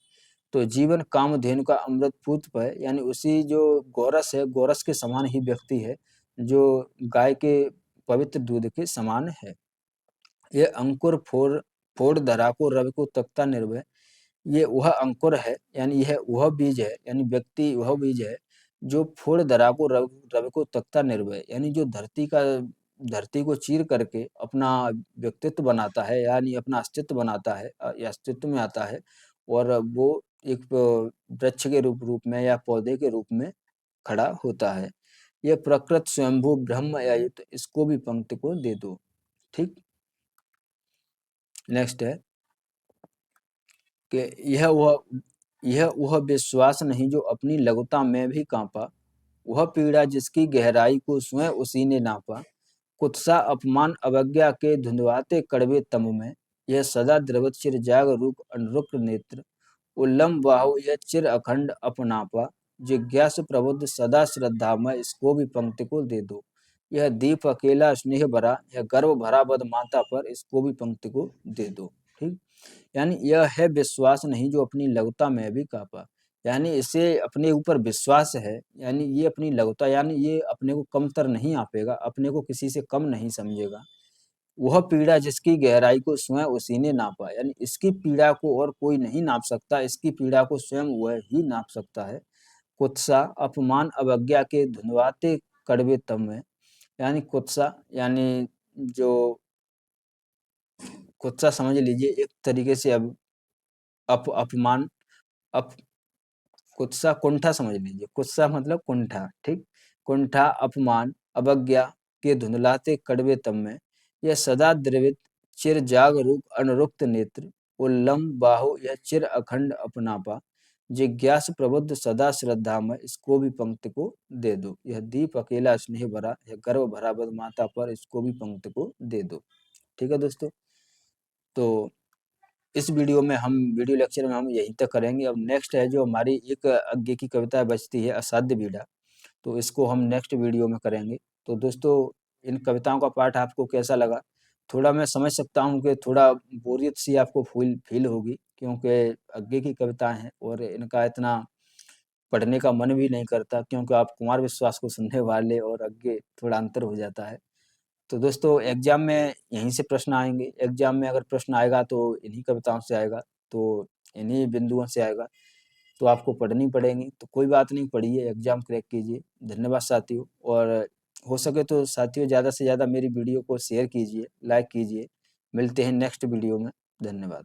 तो जीवन कामधेनु का अमृत पूत पर, यानी उसी जो गोरस है, गोरस के समान ही व्यक्ति है जो गाय के पवित्र दूध के समान है। ये अंकुर फोड़ फोड़ धरा को रवि को तख्ता निर्भय, ये वह अंकुर है यानी यह वह बीज है, यानी व्यक्ति वह बीज है जो फोड़ धरा को रवि को तख्ता निर्भय, यानी जो धरती को चीर करके अपना व्यक्तित्व बनाता है, यानी अपना अस्तित्व बनाता है या अस्तित्व में आता है, और वो एक वृक्ष के रूप में या पौधे के रूप में खड़ा होता है। यह प्रकृत स्वयंभू ब्रह्म या युक्त, इसको भी पंक्ति को दे दो। ठीक, नेक्स्ट है कि यह वह विश्वास नहीं जो अपनी लघुता में भी कांपा, वह पीड़ा जिसकी गहराई को स्वयं उसी ने नापा। कुत्सा अपमान अवज्ञा के धुंधवाते कड़वे तम में, यह सदा द्रवत चिर जाग रूप अनुरुक्त नेत्र। उल्लम बाहु यह चिर अखंड अपनापा, जिज्ञास प्रबुद्ध सदा श्रद्धा में, इसको भी पंक्ति को दे दो। यह दीप अकेला स्नेह भरा, यह गर्व भरा बद माता पर, इसको भी पंक्ति को दे दो। ठीक, यानी यह है विश्वास नहीं जो अपनी लघुता में भी कापा, यानी इसे अपने ऊपर विश्वास है, यानी ये अपनी लघुता यानी ये अपने को कमतर नहीं आपेगा, अपने को किसी से कम नहीं समझेगा। वह पीड़ा जिसकी गहराई को स्वयं उसी ने नापा, यानी इसकी पीड़ा को और कोई नहीं नाप सकता, इसकी पीड़ा को स्वयं वह ही नाप सकता है। कुत्सा अपमान अवज्ञा के धुंधवाते कड़वे तम में, यानी कुत्सा यानी जो कुत्सा समझ लीजिए एक तरीके से अपमान, अप कुत्सा कुंठा समझ लीजिए, कुत्सा मतलब कुंठा। ठीक, कुंठा अपमान अवज्ञा के धुंधलाते कड़वे तम में, यह सदा द्रवित चिर जाग रूप अनुरुक्त नेत्र। उल्लम बाहु यह चिर अखंड अपनापा, जिज्ञास प्रबुद्ध सदा श्रद्धा में, इसको भी पंक्ति को दे दो। यह दीप अकेला स्नेह भरा, यह गर्व भरा बद माता पर, इसको भी पंक्ति को दे दो। ठीक है दोस्तों, तो इस वीडियो लेक्चर में हम यहीं तक करेंगे। अब नेक्स्ट है जो हमारी एक आगे की कविता बचती है असाध्य बीड़ा, तो इसको हम नेक्स्ट वीडियो में करेंगे। तो दोस्तों इन कविताओं का पाठ आपको कैसा लगा? थोड़ा मैं समझ सकता हूँ कि थोड़ा बोरियत सी आपको फील होगी, क्योंकि आगे की कविताएं हैं और इनका इतना पढ़ने का मन भी नहीं करता, क्योंकि आप कुमार विश्वास को सुनने वाले और आगे थोड़ा अंतर हो जाता है। तो दोस्तों एग्जाम में यहीं से प्रश्न आएंगे, एग्जाम में अगर प्रश्न आएगा तो इन्हीं कविताओं से आएगा, तो इन्हीं बिंदुओं से आएगा, तो आपको पढ़नी पड़ेंगी। तो कोई बात नहीं, पढ़िए, एग्जाम क्रैक कीजिए। धन्यवाद साथियों, और हो सके तो साथियों ज़्यादा से ज़्यादा मेरी वीडियो को शेयर कीजिए, लाइक कीजिए। मिलते हैं नेक्स्ट वीडियो में। धन्यवाद।